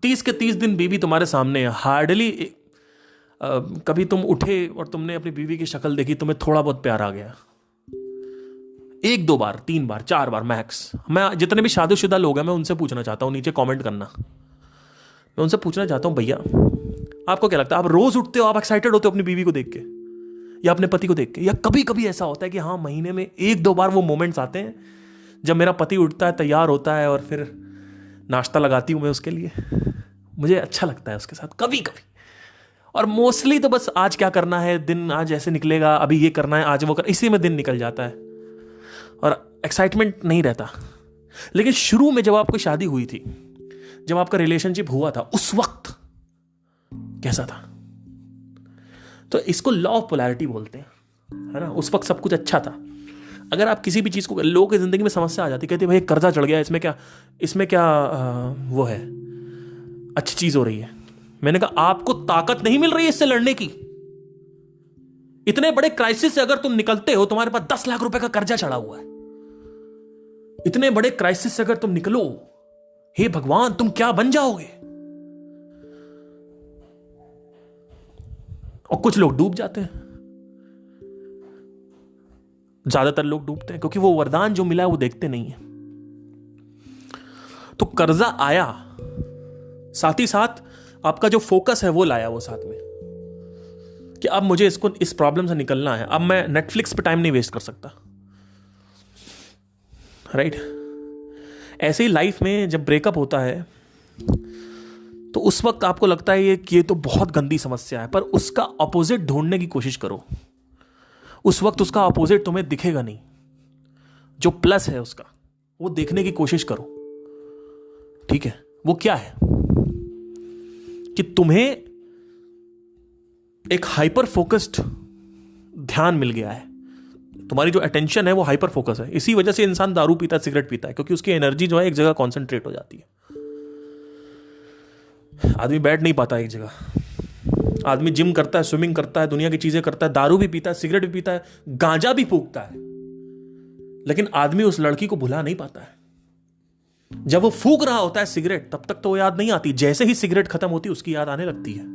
30 के 30 दिन बीवी तुम्हारे सामने है। हार्डली कभी तुम उठे और तुमने अपनी बीवी की शक्ल देखी, तुम्हें थोड़ा बहुत प्यार आ गया, 1 2 बार, 3 बार, 4 बार मैक्स। मैं जितने भी शादीशुदा लोग हैं मैं उनसे पूछना चाहता हूं, नीचे कमेंट करना, मैं उनसे पूछना चाहता हूं, भैया आपको क्या लगता है, आप रोज उठते हो, आप एक्साइटेड होते हो अपनी बीवी को देख के या अपने पति को देख के, या कभी कभी ऐसा होता है कि हाँ महीने में 1 2 बार वो मोमेंट्स आते हैं जब मेरा पति उठता है, तैयार होता है और फिर नाश्ता लगाती हूं मैं उसके लिए, मुझे अच्छा लगता है उसके साथ कभी कभी। और मोस्टली तो बस आज क्या करना है, दिन आज ऐसे निकलेगा, अभी ये करना है, आज वो कर, इसी में दिन निकल जाता है और एक्साइटमेंट नहीं रहता। लेकिन शुरू में जब आपकी शादी हुई थी, जब आपका रिलेशनशिप हुआ था, उस वक्त कैसा था? तो इसको लॉ ऑफ पोलैरिटी बोलते हैं, है ना। उस वक्त सब कुछ अच्छा था। अगर आप किसी भी चीज को, लोगों की जिंदगी में समस्या आ जाती, कहते भाई कर्जा चढ़ गया, इसमें क्या वो है, अच्छी चीज हो रही है। मैंने कहा आपको ताकत नहीं मिल रही है इससे लड़ने की। इतने बड़े क्राइसिस से अगर तुम निकलते हो, तुम्हारे पास 10 लाख रुपए का कर्जा चढ़ा हुआ है, इतने बड़े क्राइसिस से अगर तुम निकलो, हे भगवान तुम क्या बन जाओगे। और कुछ लोग डूब जाते हैं, ज्यादातर लोग डूबते हैं क्योंकि वो वरदान जो मिला है वो देखते नहीं है। तो कर्जा आया, साथ ही साथ आपका जो फोकस है वो लाया वो साथ में, कि अब मुझे इस प्रॉब्लम से निकलना है, अब मैं नेटफ्लिक्स पे टाइम नहीं वेस्ट कर सकता, राइट। ऐसे ही लाइफ में जब ब्रेकअप होता है तो उस वक्त आपको लगता है कि ये तो बहुत गंदी समस्या है, पर उसका अपोजिट ढूंढने की कोशिश करो। उस वक्त उसका अपोजिट तुम्हें दिखेगा नहीं, जो प्लस है उसका वो देखने की कोशिश करो, ठीक है। वो क्या है कि तुम्हें एक हाइपर फोकस्ड ध्यान मिल गया है, तुम्हारी जो अटेंशन है वो हाइपर फोकस है। इसी वजह से इंसान दारू पीता है, सिगरेट पीता है, क्योंकि उसकी एनर्जी जो है एक जगह कॉन्सेंट्रेट हो जाती है। आदमी बैठ नहीं पाता एक जगह, आदमी जिम करता है, स्विमिंग करता है, दुनिया की चीजें करता है, दारू भी पीता है, सिगरेट भी पीता है, गांजा भी फूकता है, लेकिन आदमी उस लड़की को भुला नहीं पाता है। जब वो फूक रहा होता है सिगरेट, तब तक तो वो याद नहीं आती, जैसे ही सिगरेट खत्म होती है उसकी याद आने लगती है।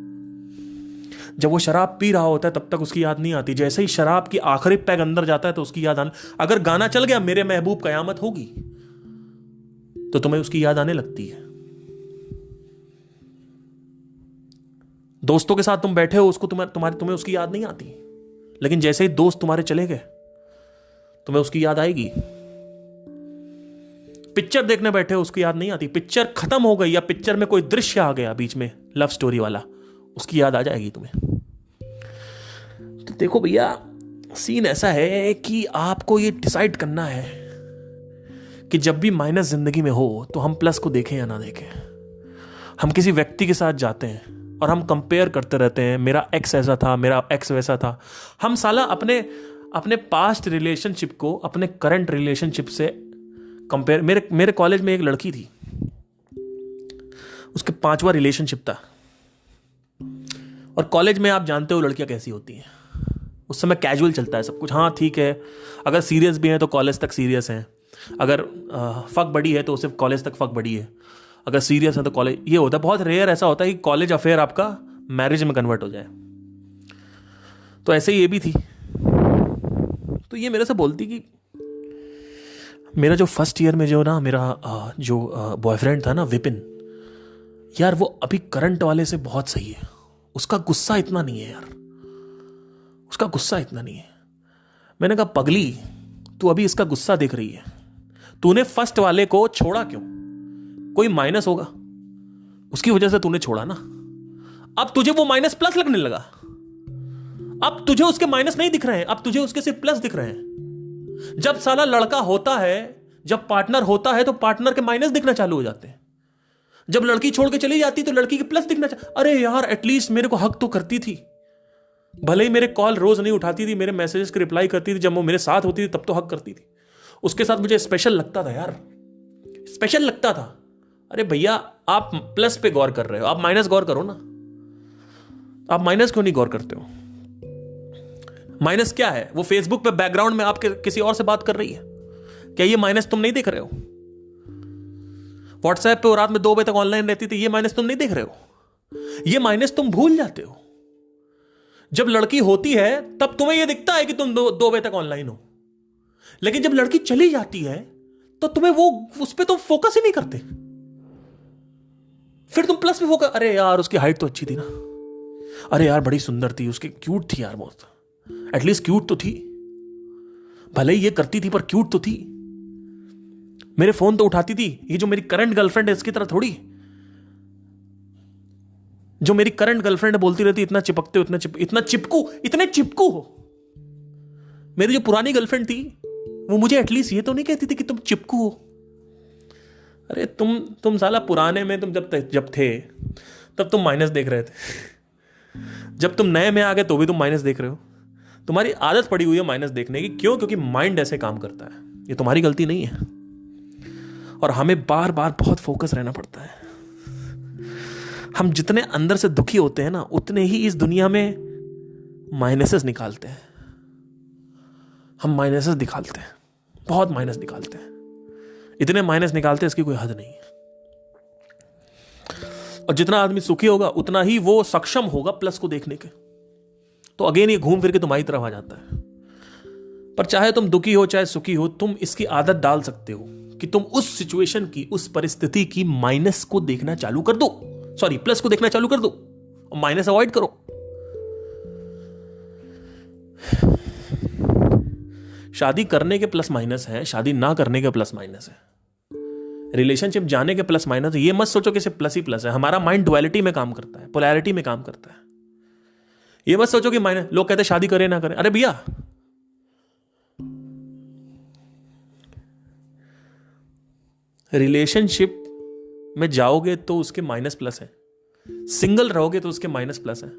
जब वो शराब पी रहा होता है तब तक उसकी याद नहीं आती, जैसे ही शराब की आखिरी पैग अंदर जाता है तो उसकी याद आने, अगर गाना चल गया मेरे महबूब कयामत होगी, तो तुम्हें उसकी याद आने लगती है। दोस्तों के साथ तुम बैठे हो, उसको तुम्हें उसकी याद नहीं आती, लेकिन जैसे ही दोस्त तुम्हारे चले गए तुम्हें उसकी याद आएगी। पिक्चर देखने बैठे हो, उसकी याद नहीं आती, पिक्चर खत्म हो गई या पिक्चर में कोई दृश्य आ गया बीच में लव स्टोरी वाला, उसकी याद आ जाएगी तुम्हें। तो देखो भैया, सीन ऐसा है कि आपको ये डिसाइड करना है कि जब भी माइनस जिंदगी में हो तो हम प्लस को देखें या ना देखें। हम किसी व्यक्ति के साथ जाते हैं और हम कंपेयर करते रहते हैं, मेरा एक्स ऐसा था, मेरा एक्स वैसा था। हम साला अपने पास्ट रिलेशनशिप को अपने करंट रिलेशनशिप से कंपेयर। मेरे कॉलेज में एक लड़की थी, उसके 5वां रिलेशनशिप था। और कॉलेज में आप जानते हो लड़कियां कैसी होती हैं, उस समय कैजुअल चलता है सब कुछ। हाँ ठीक है, अगर सीरियस भी है तो कॉलेज तक सीरियस हैं, अगर फक बड़ी है तो सिर्फ कॉलेज तक फक बड़ी है, अगर सीरियस है तो कॉलेज। ये होता है, बहुत रेयर ऐसा होता है कि कॉलेज अफेयर आपका मैरिज में कन्वर्ट हो जाए। तो ऐसे ही ये भी थी। तो ये मेरे से बोलती कि मेरा जो फर्स्ट ईयर में जो ना मेरा जो बॉयफ्रेंड था ना विपिन, यार वो अभी करंट वाले से बहुत सही है, उसका गुस्सा इतना नहीं है यार, उसका गुस्सा इतना नहीं है। मैंने कहा पगली, तू अभी इसका गुस्सा देख रही है, तूने फर्स्ट वाले को छोड़ा क्यों? कोई माइनस होगा, उसकी वजह से तूने छोड़ा ना। अब तुझे वो माइनस प्लस लगने लगा, अब तुझे उसके माइनस नहीं दिख रहे हैं, अब तुझे उसके सिर्फ प्लस दिख रहे हैं। जब साला लड़का होता है, जब पार्टनर होता है तो पार्टनर के माइनस दिखना चालू हो जाते हैं। जब लड़की छोड़ के चली जाती तो लड़की के प्लस दिखना अरे यार एटलीस्ट मेरे को हक तो करती थी, भले ही मेरे कॉल रोज नहीं उठाती थी, मेरे मैसेजेस की रिप्लाई करती थी, जब वो मेरे साथ होती थी तब तो हक करती थी। उसके साथ मुझे स्पेशल लगता था यार, स्पेशल लगता था। अरे भैया आप प्लस पे गौर कर रहे हो, आप माइनस गौर करो ना। आप माइनस क्यों नहीं गौर करते हो? माइनस क्या है? वो फेसबुक पे बैकग्राउंड में आप किसी और से बात कर रही है, क्या ये माइनस तुम नहीं देख रहे हो? व्हाट्सएप पे वो रात में 2 बजे तक ऑनलाइन रहती थी, ये माइनस तुम नहीं देख रहे हो? ये माइनस तुम भूल जाते हो। जब लड़की होती है तब तुम्हें यह दिखता है कि तुम 2 बजे तक ऑनलाइन हो। लेकिन जब लड़की चली जाती है तो तुम्हें वो उस पर तुम फोकस ही नहीं करते, फिर तुम प्लस पे फोकस, अरे यार उसकी हाइट तो अच्छी थी ना, अरे यार बड़ी सुंदर थी, उसकी क्यूट थी यार बहुत, एटलीस्ट क्यूट तो थी, भले ही ये करती थी पर क्यूट तो थी, मेरे फोन तो उठाती थी, ये जो मेरी करंट गर्लफ्रेंड है इसकी तरह थोड़ी, जो मेरी करंट गर्लफ्रेंड है बोलती रहती इतना चिपकते हो, इतने चिपकू हो। मेरी जो पुरानी गर्लफ्रेंड थी वो मुझे एटलीस्ट ये तो नहीं कहती थी कि तुम चिपकू हो। अरे तुम साला पुराने में तुम जब थे तब तुम माइनस देख रहे थे, जब तुम नए में आ गए तो भी तुम माइनस देख रहे हो। तुम्हारी आदत पड़ी हुई है माइनस देखने की। क्यों? क्योंकि माइंड ऐसे काम करता है, ये तुम्हारी गलती नहीं है। और हमें बार बार बहुत फोकस रहना पड़ता है। हम जितने अंदर से दुखी होते हैं ना, उतने ही इस दुनिया में माइनसेस निकालते हैं। हम माइनसेस निकालते हैं, बहुत माइनस निकालते हैं, इतने माइनस निकालते हैं इसकी कोई हद नहीं है। और जितना आदमी सुखी होगा उतना ही वो सक्षम होगा प्लस को देखने के। तो अगेन ये घूम फिर के तुम्हारी तरफ आ जाता है। पर चाहे तुम दुखी हो चाहे सुखी हो, तुम इसकी आदत डाल सकते हो कि तुम उस सिचुएशन की, उस परिस्थिति की माइनस को देखना चालू कर दो, सॉरी प्लस को देखना चालू कर दो और माइनस अवॉइड करो। शादी करने के प्लस माइनस है, शादी ना करने के प्लस माइनस है, रिलेशनशिप जाने के प्लस माइनस है। ये मत सोचो कि सिर्फ प्लस ही प्लस है। हमारा माइंड डुअलिटी में काम करता है, पोलैरिटी में काम करता है। ये मत सोचो कि माइनस, लोग कहते हैं शादी करें ना करें, अरे भैया रिलेशनशिप में जाओगे तो उसके माइनस प्लस है, सिंगल रहोगे तो उसके माइनस प्लस है।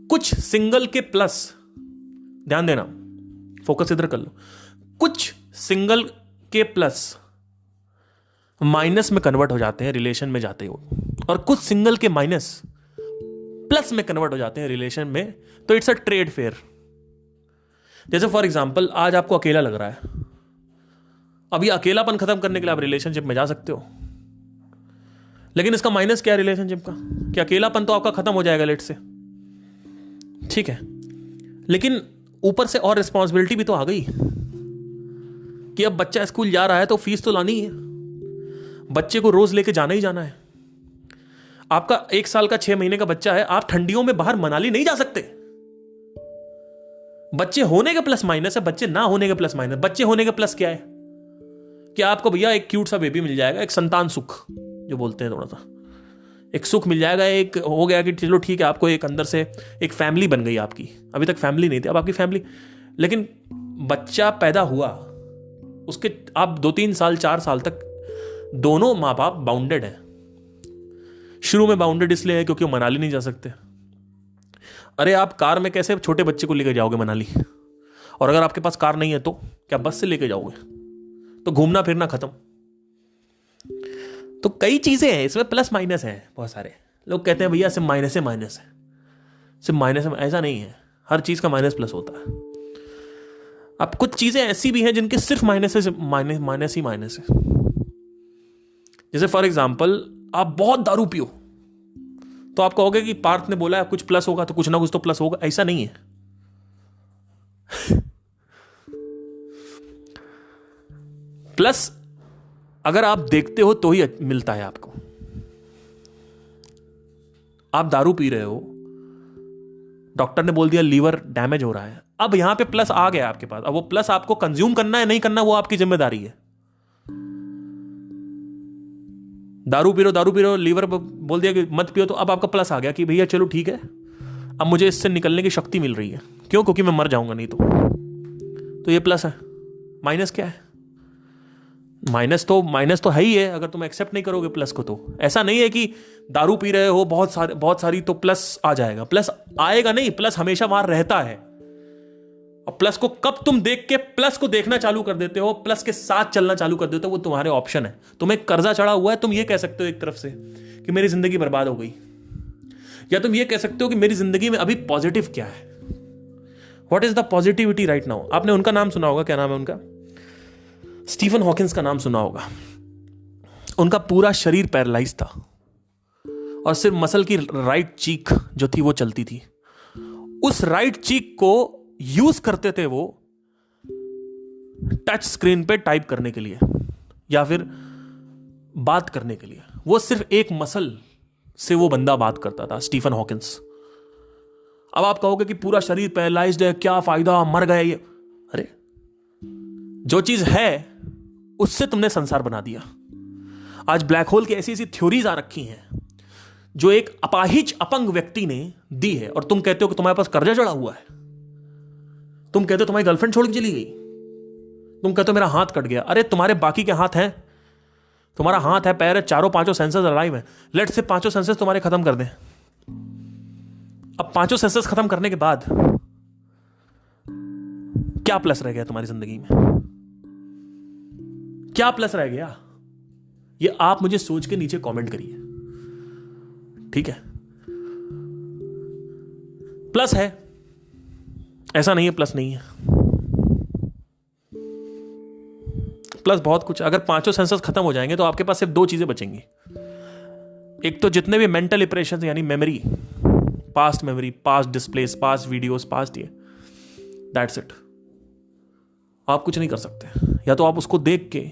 कुछ सिंगल के प्लस, ध्यान देना, फोकस इधर कर लो, कुछ सिंगल के प्लस माइनस में कन्वर्ट हो जाते हैं रिलेशन में जाते हो, और कुछ सिंगल के माइनस प्लस में कन्वर्ट हो जाते हैं रिलेशन में। तो इट्स अ ट्रेड फेयर। जैसे फॉर एग्जांपल आज आपको अकेला लग रहा है, अब ये अकेलापन खत्म करने के लिए आप रिलेशनशिप में जा सकते हो, लेकिन इसका माइनस क्या है रिलेशनशिप का? कि अकेलापन तो आपका खत्म हो जाएगा लेट से, ठीक है, लेकिन ऊपर से और रिस्पॉन्सिबिलिटी भी तो आ गई कि अब बच्चा स्कूल जा रहा है तो फीस तो लानी है, बच्चे को रोज लेके जाना ही जाना है। आपका 1 साल का 6 महीने का बच्चा है, आप ठंडियों में बाहर मनाली नहीं जा सकते। बच्चे होने के प्लस माइनस है, बच्चे ना होने के प्लस माइनस। बच्चे होने के प्लस क्या है कि आपको भैया एक क्यूट सा बेबी मिल जाएगा, एक संतान सुख जो बोलते हैं, थोड़ा सा एक सुख मिल जाएगा, एक हो गया कि चलो ठीक है, आपको एक अंदर से एक फैमिली बन गई आपकी। अभी तक फैमिली नहीं थी, अब आपकी फैमिली। लेकिन बच्चा पैदा हुआ, उसके आप 2-3 साल 4 साल तक दोनों माँ बाप बाउंडेड हैं। शुरू में बाउंडेड इसलिए है क्योंकि वो मनाली नहीं जा सकते। अरे आप कार में कैसे छोटे बच्चे को लेकर जाओगे मनाली? और अगर आपके पास कार नहीं है तो क्या बस से लेके जाओगे? तो घूमना फिरना खत्म। तो कई चीजें हैं इसमें, प्लस माइनस है बहुत सारे। लोग कहते हैं भैया सिर्फ माइनस है, माइनस है, सिर्फ माइनस है। ऐसा नहीं है, हर चीज का माइनस प्लस होता है। अब कुछ चीजें ऐसी भी हैं जिनके सिर्फ माइनस है, माइनस ही माइनस है। जैसे फॉर एग्जाम्पल आप बहुत दारू पियो तो आप कहोगे कि पार्थ ने बोला है कुछ प्लस होगा तो कुछ ना कुछ तो प्लस होगा। ऐसा नहीं है। प्लस अगर आप देखते हो तो ही मिलता है आपको। आप दारू पी रहे हो, डॉक्टर ने बोल दिया लीवर डैमेज हो रहा है, अब यहां पे प्लस आ गया आपके पास। अब वो प्लस आपको कंज्यूम करना है नहीं करना वो आपकी जिम्मेदारी है। दारू पी रहे हो, लीवर बोल दिया कि मत पियो, तो अब आपका प्लस आ गया कि भैया चलो ठीक है, अब मुझे इससे निकलने की शक्ति मिल रही है। क्यों? क्योंकि मैं मर जाऊंगा नहीं तो ये प्लस है। माइनस क्या है? माइनस तो है ही है अगर तुम एक्सेप्ट नहीं करोगे प्लस को। तो ऐसा नहीं है कि दारू पी रहे हो बहुत सारी तो प्लस आ जाएगा। प्लस आएगा नहीं, प्लस हमेशा वहां रहता है। और प्लस को कब तुम देख के प्लस को देखना चालू कर देते हो, प्लस के साथ चलना चालू कर देते हो, वो तुम्हारे ऑप्शन है। तुम्हें कर्जा चढ़ा हुआ है, तुम ये कह सकते हो एक तरफ से कि मेरी जिंदगी बर्बाद हो गई, या तुम ये कह सकते हो कि मेरी जिंदगी में अभी पॉजिटिव क्या है, what is the positivity right now. आपने उनका नाम सुना होगा, क्या नाम है उनका? स्टीफन हॉकिंस का नाम सुना होगा। उनका पूरा शरीर पैरालाइज था और सिर्फ मसल की राइट चीक जो थी वो चलती थी। उस राइट चीक को यूज करते थे वो टच स्क्रीन पे टाइप करने के लिए या फिर बात करने के लिए। वो सिर्फ एक मसल से वो बंदा बात करता था, स्टीफन हॉकिंस। अब आप कहोगे कि पूरा शरीर पैरालाइज्ड है, क्या फायदा, मर गए ये। अरे जो चीज है उससे तुमने संसार बना दिया। आज ब्लैक होल की ऐसी ऐसी थ्योरीज आ रखी हैं जो एक अपाहिज अपंग व्यक्ति ने दी है, और तुम कहते हो कि तुम्हारे पास कर्जा चढ़ा हुआ है। तुम कहते हो तुम्हारी गर्लफ्रेंड छोड़ के चली गई। तुम कहते हो मेरा हाथ कट गया। अरे तुम्हारे बाकी के हाथ हैं, तुम्हारा हाथ है, पैर है, चारों पांचों सेंसेस अलाइव है। लेट से पांचों सेंसेस तुम्हारे खत्म कर दें। अब पांचों सेंसेस खत्म करने के बाद क्या प्लस रह गया तुम्हारी जिंदगी में? क्या प्लस रह गया? ये आप मुझे सोच के नीचे कमेंट करिए, ठीक है? प्लस है, ऐसा नहीं है प्लस नहीं है। प्लस बहुत कुछ। अगर पांचों सेंसर्स खत्म हो जाएंगे तो आपके पास सिर्फ दो चीजें बचेंगी। एक तो जितने भी मेंटल इंप्रेशन यानी memory, memory, past displace, past videos, past ये, दैट्स इट। आप कुछ नहीं कर सकते। या तो आप उसको देख के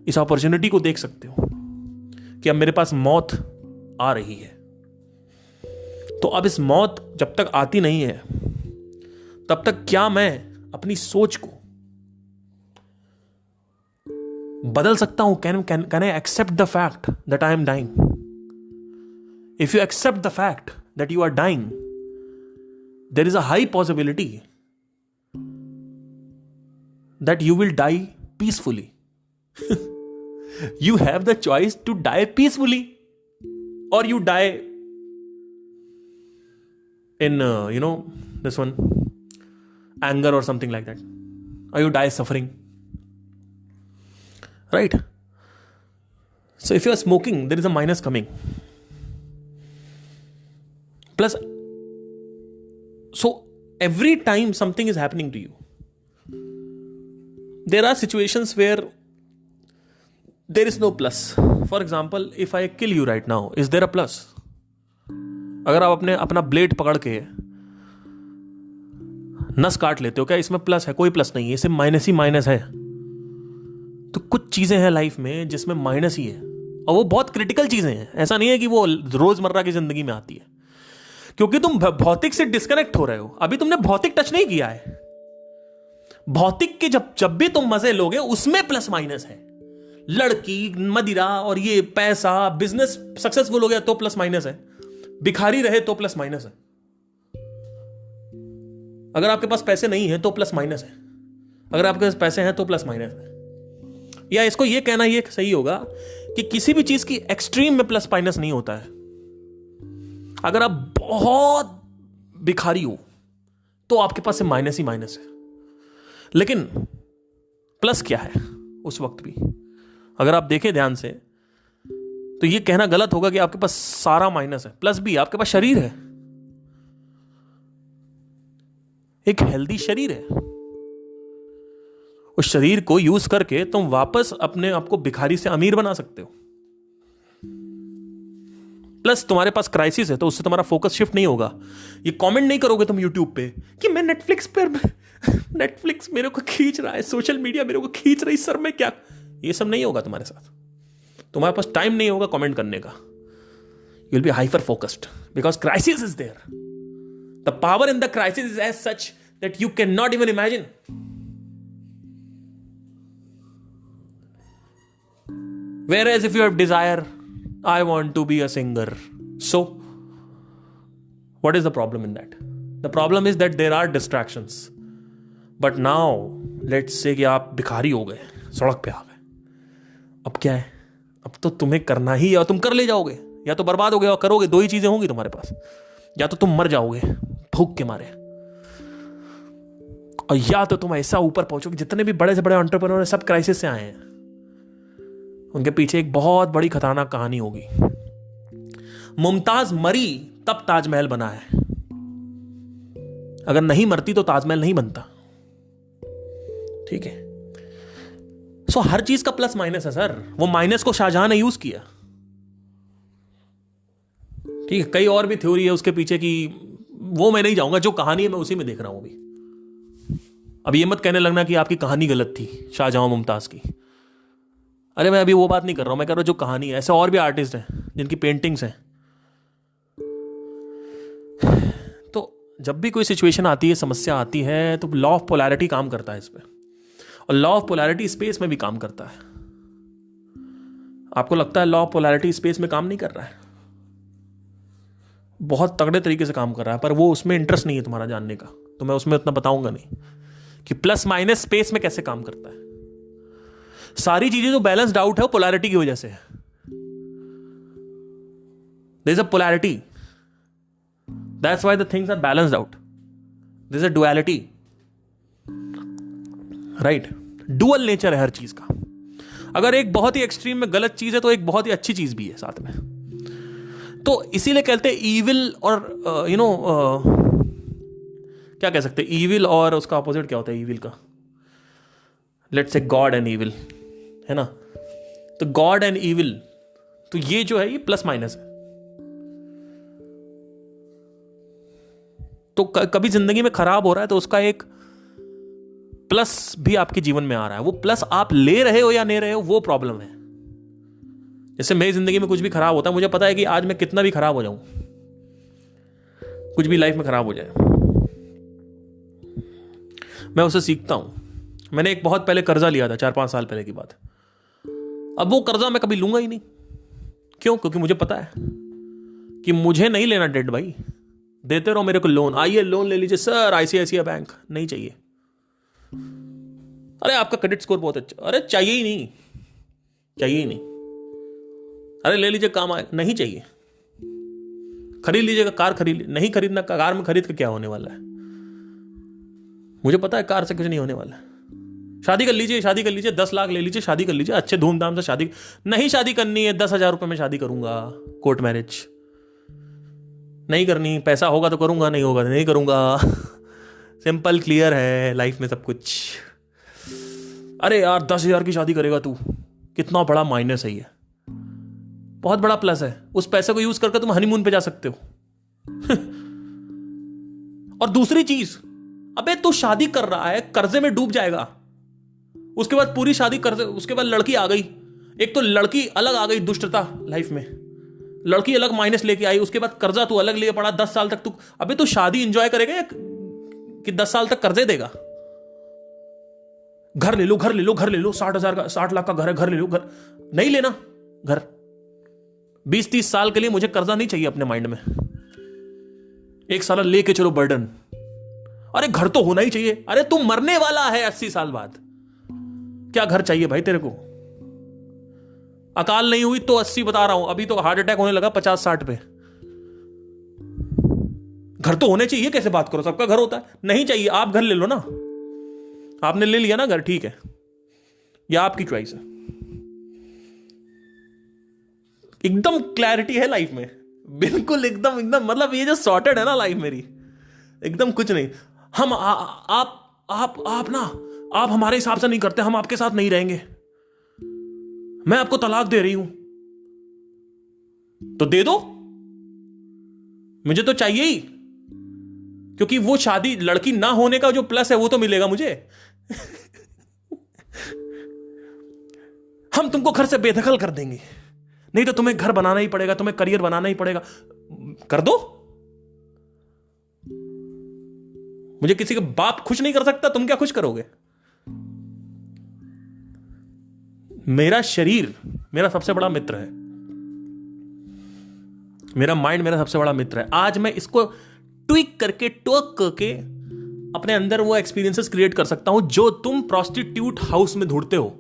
इस अपॉर्चुनिटी को देख सकते हो कि अब मेरे पास मौत आ रही है, तो अब इस मौत जब तक आती नहीं है तब तक क्या मैं अपनी सोच को बदल सकता हूं? Can I accept the fact that I am dying? If you accept the fact that you are dying, there is a high possibility that you will die peacefully. You have the choice to die peacefully, or you die in this one, anger or something like that, or you die suffering, right? So if you are smoking, there is a minus coming. Plus, so every time something is happening to you, there are situations where there is no plus. For example, if I kill you right now, is there a plus? अगर आप अपना blade पकड़ के नस काट लेते हो, क्या इसमें प्लस है? कोई प्लस नहीं है, सिर्फ माइनस ही माइनस है। तो कुछ चीजें हैं लाइफ में जिसमें माइनस ही है, और वो बहुत क्रिटिकल चीजें हैं। ऐसा नहीं है कि वो रोजमर्रा की जिंदगी में आती है, क्योंकि तुम भौतिक से डिस्कनेक्ट हो रहे हो। अभी तुमने भौतिक टच नहीं किया है। भौतिक के जब भी तुम मजे लोगे उसमें प्लस माइनस है। लड़की, मदिरा और ये पैसा, बिजनेस सक्सेसफुल हो गया तो प्लस माइनस है, भिखारी रहे तो प्लस माइनस है। अगर आपके पास पैसे नहीं है तो प्लस माइनस है, अगर आपके पास पैसे हैं तो प्लस माइनस है। या इसको ये कहना ये सही होगा कि किसी भी चीज की एक्सट्रीम में प्लस माइनस नहीं होता है। अगर आप बहुत भिखारी हो तो आपके पास से माइनस ही माइनस है। लेकिन प्लस क्या है उस वक्त भी? अगर आप देखें ध्यान से तो ये कहना गलत होगा कि आपके पास सारा माइनस है। प्लस भी, आपके पास शरीर है, एक हेल्दी शरीर है। उस शरीर को यूज करके तुम वापस अपने आप को भिखारी से अमीर बना सकते हो। प्लस तुम्हारे पास क्राइसिस है तो उससे तुम्हारा फोकस शिफ्ट नहीं होगा। ये कमेंट नहीं करोगे तुम यूट्यूब पे कि मैं नेटफ्लिक्स मेरे को खींच रहा है, सोशल मीडिया मेरे को खींच रही, सर मैं क्या। ये सब नहीं होगा तुम्हारे साथ। तुम्हारे पास टाइम नहीं होगा कमेंट करने का। You will be hyper focused because crisis is there. The power in the crisis is as such that you cannot even imagine. Whereas if you have desire, I want to be a singer. So, what is the problem in that? The problem is that there are distractions. But now, let's say कि आप भिखारी हो गए, सड़क पे आ गए। अब क्या है? अब तो तुम्हें करना ही है और तुम कर ले जाओगे, या तो बर्बाद हो गए और करोगे। दो ही चीजें होंगी तुम्हारे पास, या तो तुम मर जाओगे भूख के मारे, और या तो तुम ऐसा ऊपर पहुंचोगे। जितने भी बड़े से बड़े एंटरप्रेन्योर हैं सब क्राइसिस से आए हैं। उनके पीछे एक बहुत बड़ी खतरनाक कहानी होगी। मुमताज मरी तब ताजमहल बना है, अगर नहीं मरती तो ताजमहल नहीं बनता। ठीक है? सो हर चीज का प्लस माइनस है सर। वो माइनस को शाहजहां ने यूज किया। ठीक है? कई और भी थ्योरी है उसके पीछे की, वो मैं नहीं जाऊंगा। जो कहानी है मैं उसी में देख रहा हूं अभी। अब ये मत कहने लगना कि आपकी कहानी गलत थी शाहजहां मुमताज की। अरे मैं अभी वो बात नहीं कर रहा हूं, मैं कह रहा हूं जो कहानी है। ऐसे और भी आर्टिस्ट हैं जिनकी पेंटिंग्स हैं। तो जब भी कोई सिचुएशन आती है, समस्या आती है, तो लॉ ऑफ पोलैरिटी काम करता है इस पे, और लॉ ऑफ पोलैरिटी स्पेस में भी काम करता है। आपको लगता है लॉ ऑफ पोलैरिटी स्पेस में काम नहीं कर रहा है? बहुत तगड़े तरीके से काम कर रहा है, पर वो उसमें इंटरेस्ट नहीं है तुम्हारा जानने का, तो मैं उसमें उतना बताऊंगा नहीं कि प्लस माइनस स्पेस में कैसे काम करता है। सारी चीजें जो बैलेंस्ड आउट है वो पोलैरिटी की वजह से है। There is a polarity, that's why the things are balanced out. There is a duality, right? Dual nature है हर चीज का। अगर एक बहुत ही एक्सट्रीम में गलत चीज है तो एक बहुत ही अच्छी चीज भी है साथ में। तो इसीलिए कहते हैं ईविल और क्या कह सकते हैं, ईविल और उसका अपोजिट क्या होता है ईविल का? Let's say God and evil, है ना? तो गॉड एंड ईविल, तो ये जो है ये प्लस माइनस है। तो कभी जिंदगी में खराब हो रहा है तो उसका एक प्लस भी आपके जीवन में आ रहा है। वो प्लस आप ले रहे हो या नहीं रहे हो, वो प्रॉब्लम है। जैसे मेरी जिंदगी में कुछ भी खराब होता है, मुझे पता है कि आज मैं कितना भी खराब हो जाऊं, कुछ भी लाइफ में खराब हो जाए, मैं उसे सीखता हूं। मैंने एक बहुत पहले कर्जा लिया था, 4-5 साल पहले की बात। अब वो कर्जा मैं कभी लूंगा ही नहीं। क्यों? क्योंकि मुझे पता है कि मुझे नहीं लेना डेट भाई। देते रहो मेरे को लोन, आइए लोन ले लीजिए सर आईसीआईसीआई बैंक, नहीं चाहिए। अरे आपका क्रेडिट स्कोर बहुत अच्छा, अरे चाहिए ही नहीं, चाहिए ही नहीं। अरे ले लीजिए काम आए, नहीं चाहिए। खरीद लीजिएगा कार, खरीद नहीं खरीदना, कार में खरीद के क्या होने वाला है? मुझे पता है कार से कुछ नहीं होने वाला है। शादी कर लीजिए, शादी कर लीजिए, 10 लाख ले लीजिए, शादी कर लीजिए, अच्छे धूमधाम से शादी। नहीं शादी करनी है, 10,000 रुपये में शादी करूंगा, कोर्ट मैरिज। नहीं करनी, पैसा होगा तो करूंगा, नहीं होगा तो नहीं करूंगा। सिंपल क्लियर है लाइफ में सब कुछ। अरे यार 10,000 की शादी करेगा तू, कितना बड़ा माइनस है ये, बहुत बड़ा प्लस है। उस पैसे को यूज करके तुम हनीमून पे जा सकते हो। और दूसरी चीज, अबे तू शादी कर रहा है, कर्जे में डूब जाएगा, उसके बाद पूरी शादी कर्जे, उसके बाद लड़की आ गई, एक तो लड़की अलग आ गई दुष्टता लाइफ में, लड़की अलग माइनस लेके आई, उसके बाद कर्जा तू अलग लिए पड़ा 10 साल तक। तू अबे तू शादी एंजॉय करेगा या कि 10 साल तक कर्जे देगा? घर ले लो, घर ले लो, घर ले लो, 60,000 का, 60 लाख का घर है, घर ले लो। घर नहीं लेना, घर 20-30 साल के लिए मुझे कर्जा नहीं चाहिए अपने माइंड में। 1 साल लेके चलो बर्डन। अरे घर तो होना ही चाहिए। अरे तू मरने वाला है 80 साल बाद, क्या घर चाहिए भाई तेरे को? अकाल नहीं हुई तो 80 बता रहा हूं, अभी तो हार्ट अटैक होने लगा 50-60 पे। घर तो होने चाहिए, कैसे बात करो? सबका घर होता है। नहीं चाहिए, आप घर ले लो ना, आपने ले लिया ना घर, ठीक है, यह आपकी चॉइस है। एकदम क्लैरिटी है लाइफ में, बिल्कुल एकदम एकदम, मतलब ये जो सॉर्टेड है ना लाइफ मेरी, एकदम कुछ नहीं। हम आप ना, आप हमारे हिसाब से नहीं करते, हम आपके साथ नहीं रहेंगे, मैं आपको तलाक दे रही हूं, तो दे दो, मुझे तो चाहिए ही, क्योंकि वो शादी, लड़की ना होने का जो प्लस है वो तो मिलेगा मुझे। हम तुमको घर से बेदखल कर देंगे, नहीं तो तुम्हें घर बनाना ही पड़ेगा, तुम्हें करियर बनाना ही पड़ेगा, कर दो। मुझे किसी का बाप खुश नहीं कर सकता, तुम क्या खुश करोगे? मेरा शरीर मेरा सबसे बड़ा मित्र है, मेरा माइंड मेरा सबसे बड़ा मित्र है। आज मैं इसको ट्विक करके, टोक करके अपने अंदर वो एक्सपीरियंसेस क्रिएट कर सकता हूं जो तुम प्रोस्टिट्यूट हाउस में ढूंढते हो,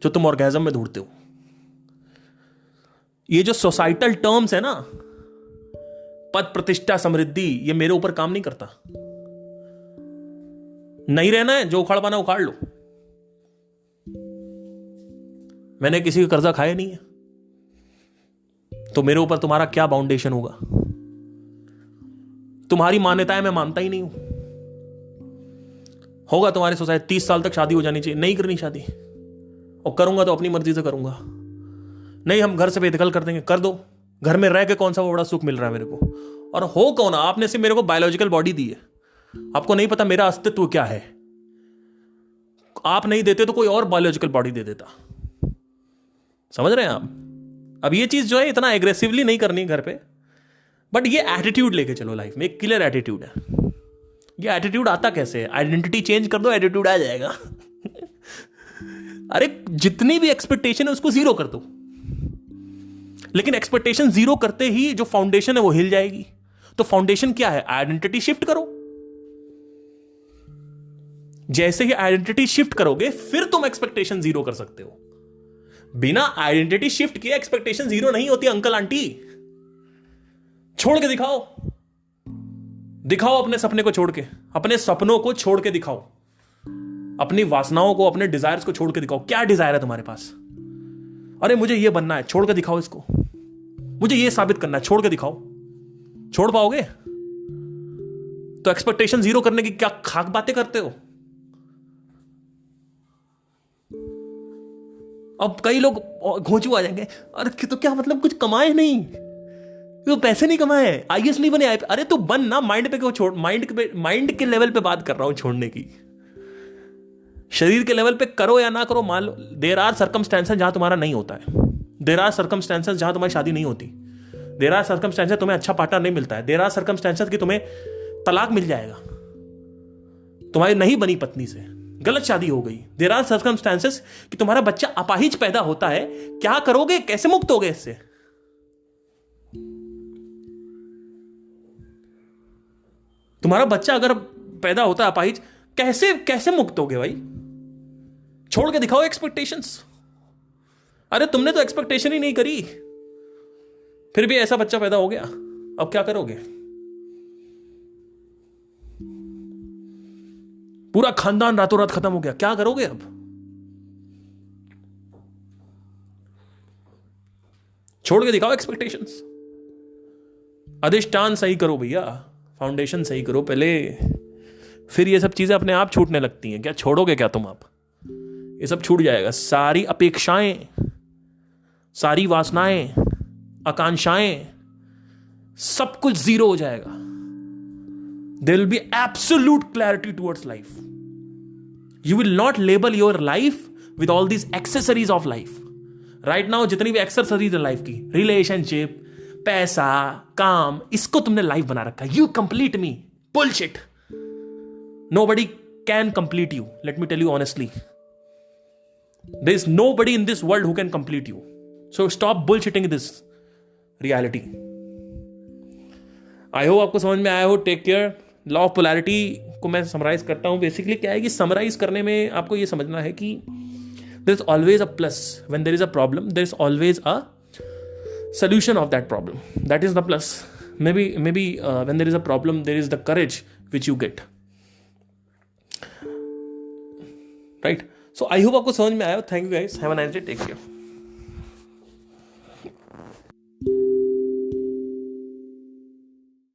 जो तुम ऑर्गेजम में ढूंढते हो। ये जो सोसाइटल टर्म्स है ना, पद प्रतिष्ठा समृद्धि, ये मेरे ऊपर काम नहीं करता। नहीं रहना है, जो उखाड़ पाना उखाड़ लो। मैंने किसी का कर्जा खाया नहीं है, तो मेरे ऊपर तुम्हारा क्या बाउंडेशन होगा? तुम्हारी मान्यताएं मैं मानता ही नहीं हूं। होगा तुम्हारी सोसाइटी 30 साल तक शादी हो जानी चाहिए, नहीं करनी शादी, और करूंगा तो अपनी मर्जी से करूंगा। नहीं हम घर से बेदखल कर देंगे, कर दो। घर में रह के कौन सा वो बड़ा सुख मिल रहा है मेरे को? और हो कौन? आपने सिर्फ मेरे को बायोलॉजिकल बॉडी दी है, आपको नहीं पता मेरा अस्तित्व क्या है। आप नहीं देते तो कोई और बायोलॉजिकल बॉडी दे देता। समझ रहे हैं आप? अब ये चीज जो है इतना एग्रेसिवली नहीं करनी घर पे, बट ये एटीट्यूड लेके चलो लाइफ में, एक क्लियर एटीट्यूड है। ये एटीट्यूड आता कैसे है? आइडेंटिटी चेंज कर दो, एटीट्यूड आ जाएगा। अरे जितनी भी एक्सपेक्टेशन है उसको जीरो कर दो, लेकिन एक्सपेक्टेशन जीरो करते ही जो फाउंडेशन है वो हिल जाएगी। तो फाउंडेशन क्या है? आइडेंटिटी शिफ्ट करो। जैसे ही आइडेंटिटी शिफ्ट करोगे फिर तुम एक्सपेक्टेशन जीरो कर सकते हो। बिना आइडेंटिटी शिफ्ट किए एक्सपेक्टेशन जीरो नहीं होती अंकल आंटी। छोड़ के दिखाओ, दिखाओ अपने सपने को छोड़ के, अपने सपनों को छोड़ के दिखाओ, अपनी वासनाओं को, अपने डिजायर्स को छोड़ के दिखाओ। क्या डिजायर है तुम्हारे पास? अरे मुझे ये बनना है, छोड़ के दिखाओ इसको। मुझे ये साबित करना है, छोड़ के दिखाओ। छोड़ पाओगे? तो एक्सपेक्टेशन जीरो करने की क्या खाक बातें करते हो? अब कई लोग घोंचू आ जाएंगे, अरे तो क्या मतलब कुछ कमाए नहीं, तो पैसे नहीं कमाए, आईएएस नहीं बने। अरे तो बन ना, माइंड पे क्यों छोड़? माइंड के लेवल पे बात कर रहा हूं छोड़ने की। शरीर के लेवल पे करो या ना करो, मान लो देयर आर सर्कमस्टेंसेस जहां तुम्हारा नहीं होता है, देयर आर सर्कमस्टेंसेस जहां तुम्हारी शादी नहीं होती, देयर आर सर्कमस्टेंसेस तुम्हें अच्छा पार्टनर नहीं मिलता है, देयर आर सर्कमस्टेंसेस कि तुम्हें तलाक मिल जाएगा, तुम्हारी नहीं बनी पत्नी से, गलत शादी हो गई, देयर आर सर्कमस्टेंसेस कि तुम्हारा बच्चा अपाहिज पैदा होता है। क्या करोगे? कैसे मुक्त होगे इससे? तुम्हारा बच्चा अगर पैदा होता है अपाहिज, कैसे कैसे मुक्त होगे भाई? छोड़ के दिखाओ एक्सपेक्टेशंस। अरे तुमने तो एक्सपेक्टेशन ही नहीं करी, फिर भी ऐसा बच्चा पैदा हो गया, अब क्या करोगे? पूरा खानदान रातों रात खत्म हो गया, क्या करोगे अब? छोड़ के दिखाओ एक्सपेक्टेशंस। अधिष्ठान सही करो भैया, फाउंडेशन सही करो पहले, फिर ये सब चीजें अपने आप छूटने लगती हैं। क्या छोड़ोगे क्या तुम? आप ये सब छूट जाएगा। सारी अपेक्षाएं, सारी वासनाएं, आकांक्षाएं, सब कुछ जीरो हो जाएगा। There will be absolute clarity towards life. You will not label your life with all these accessories of life. Right now जितनी भी accessories है लाइफ की, रिलेशनशिप, पैसा, काम, इसको तुमने लाइफ बना रखा है। You complete me. Bullshit. Nobody can complete you. Let me tell you honestly. There is nobody in this world who can complete you. So stop bullshitting this reality. I hope आपको समझ में आया हो। Take care. Law of polarity को मैं summarise करता हूं। Basically क्या है कि समराइज करने में आपको ये समझना है कि there is always a plus when there is a problem, there is always a solution of that problem. That is the plus. Maybe when there is a problem, there is the courage which you get. Right? So I hope आपको समझ में आया। Thank you guys. Have a nice day. Take care.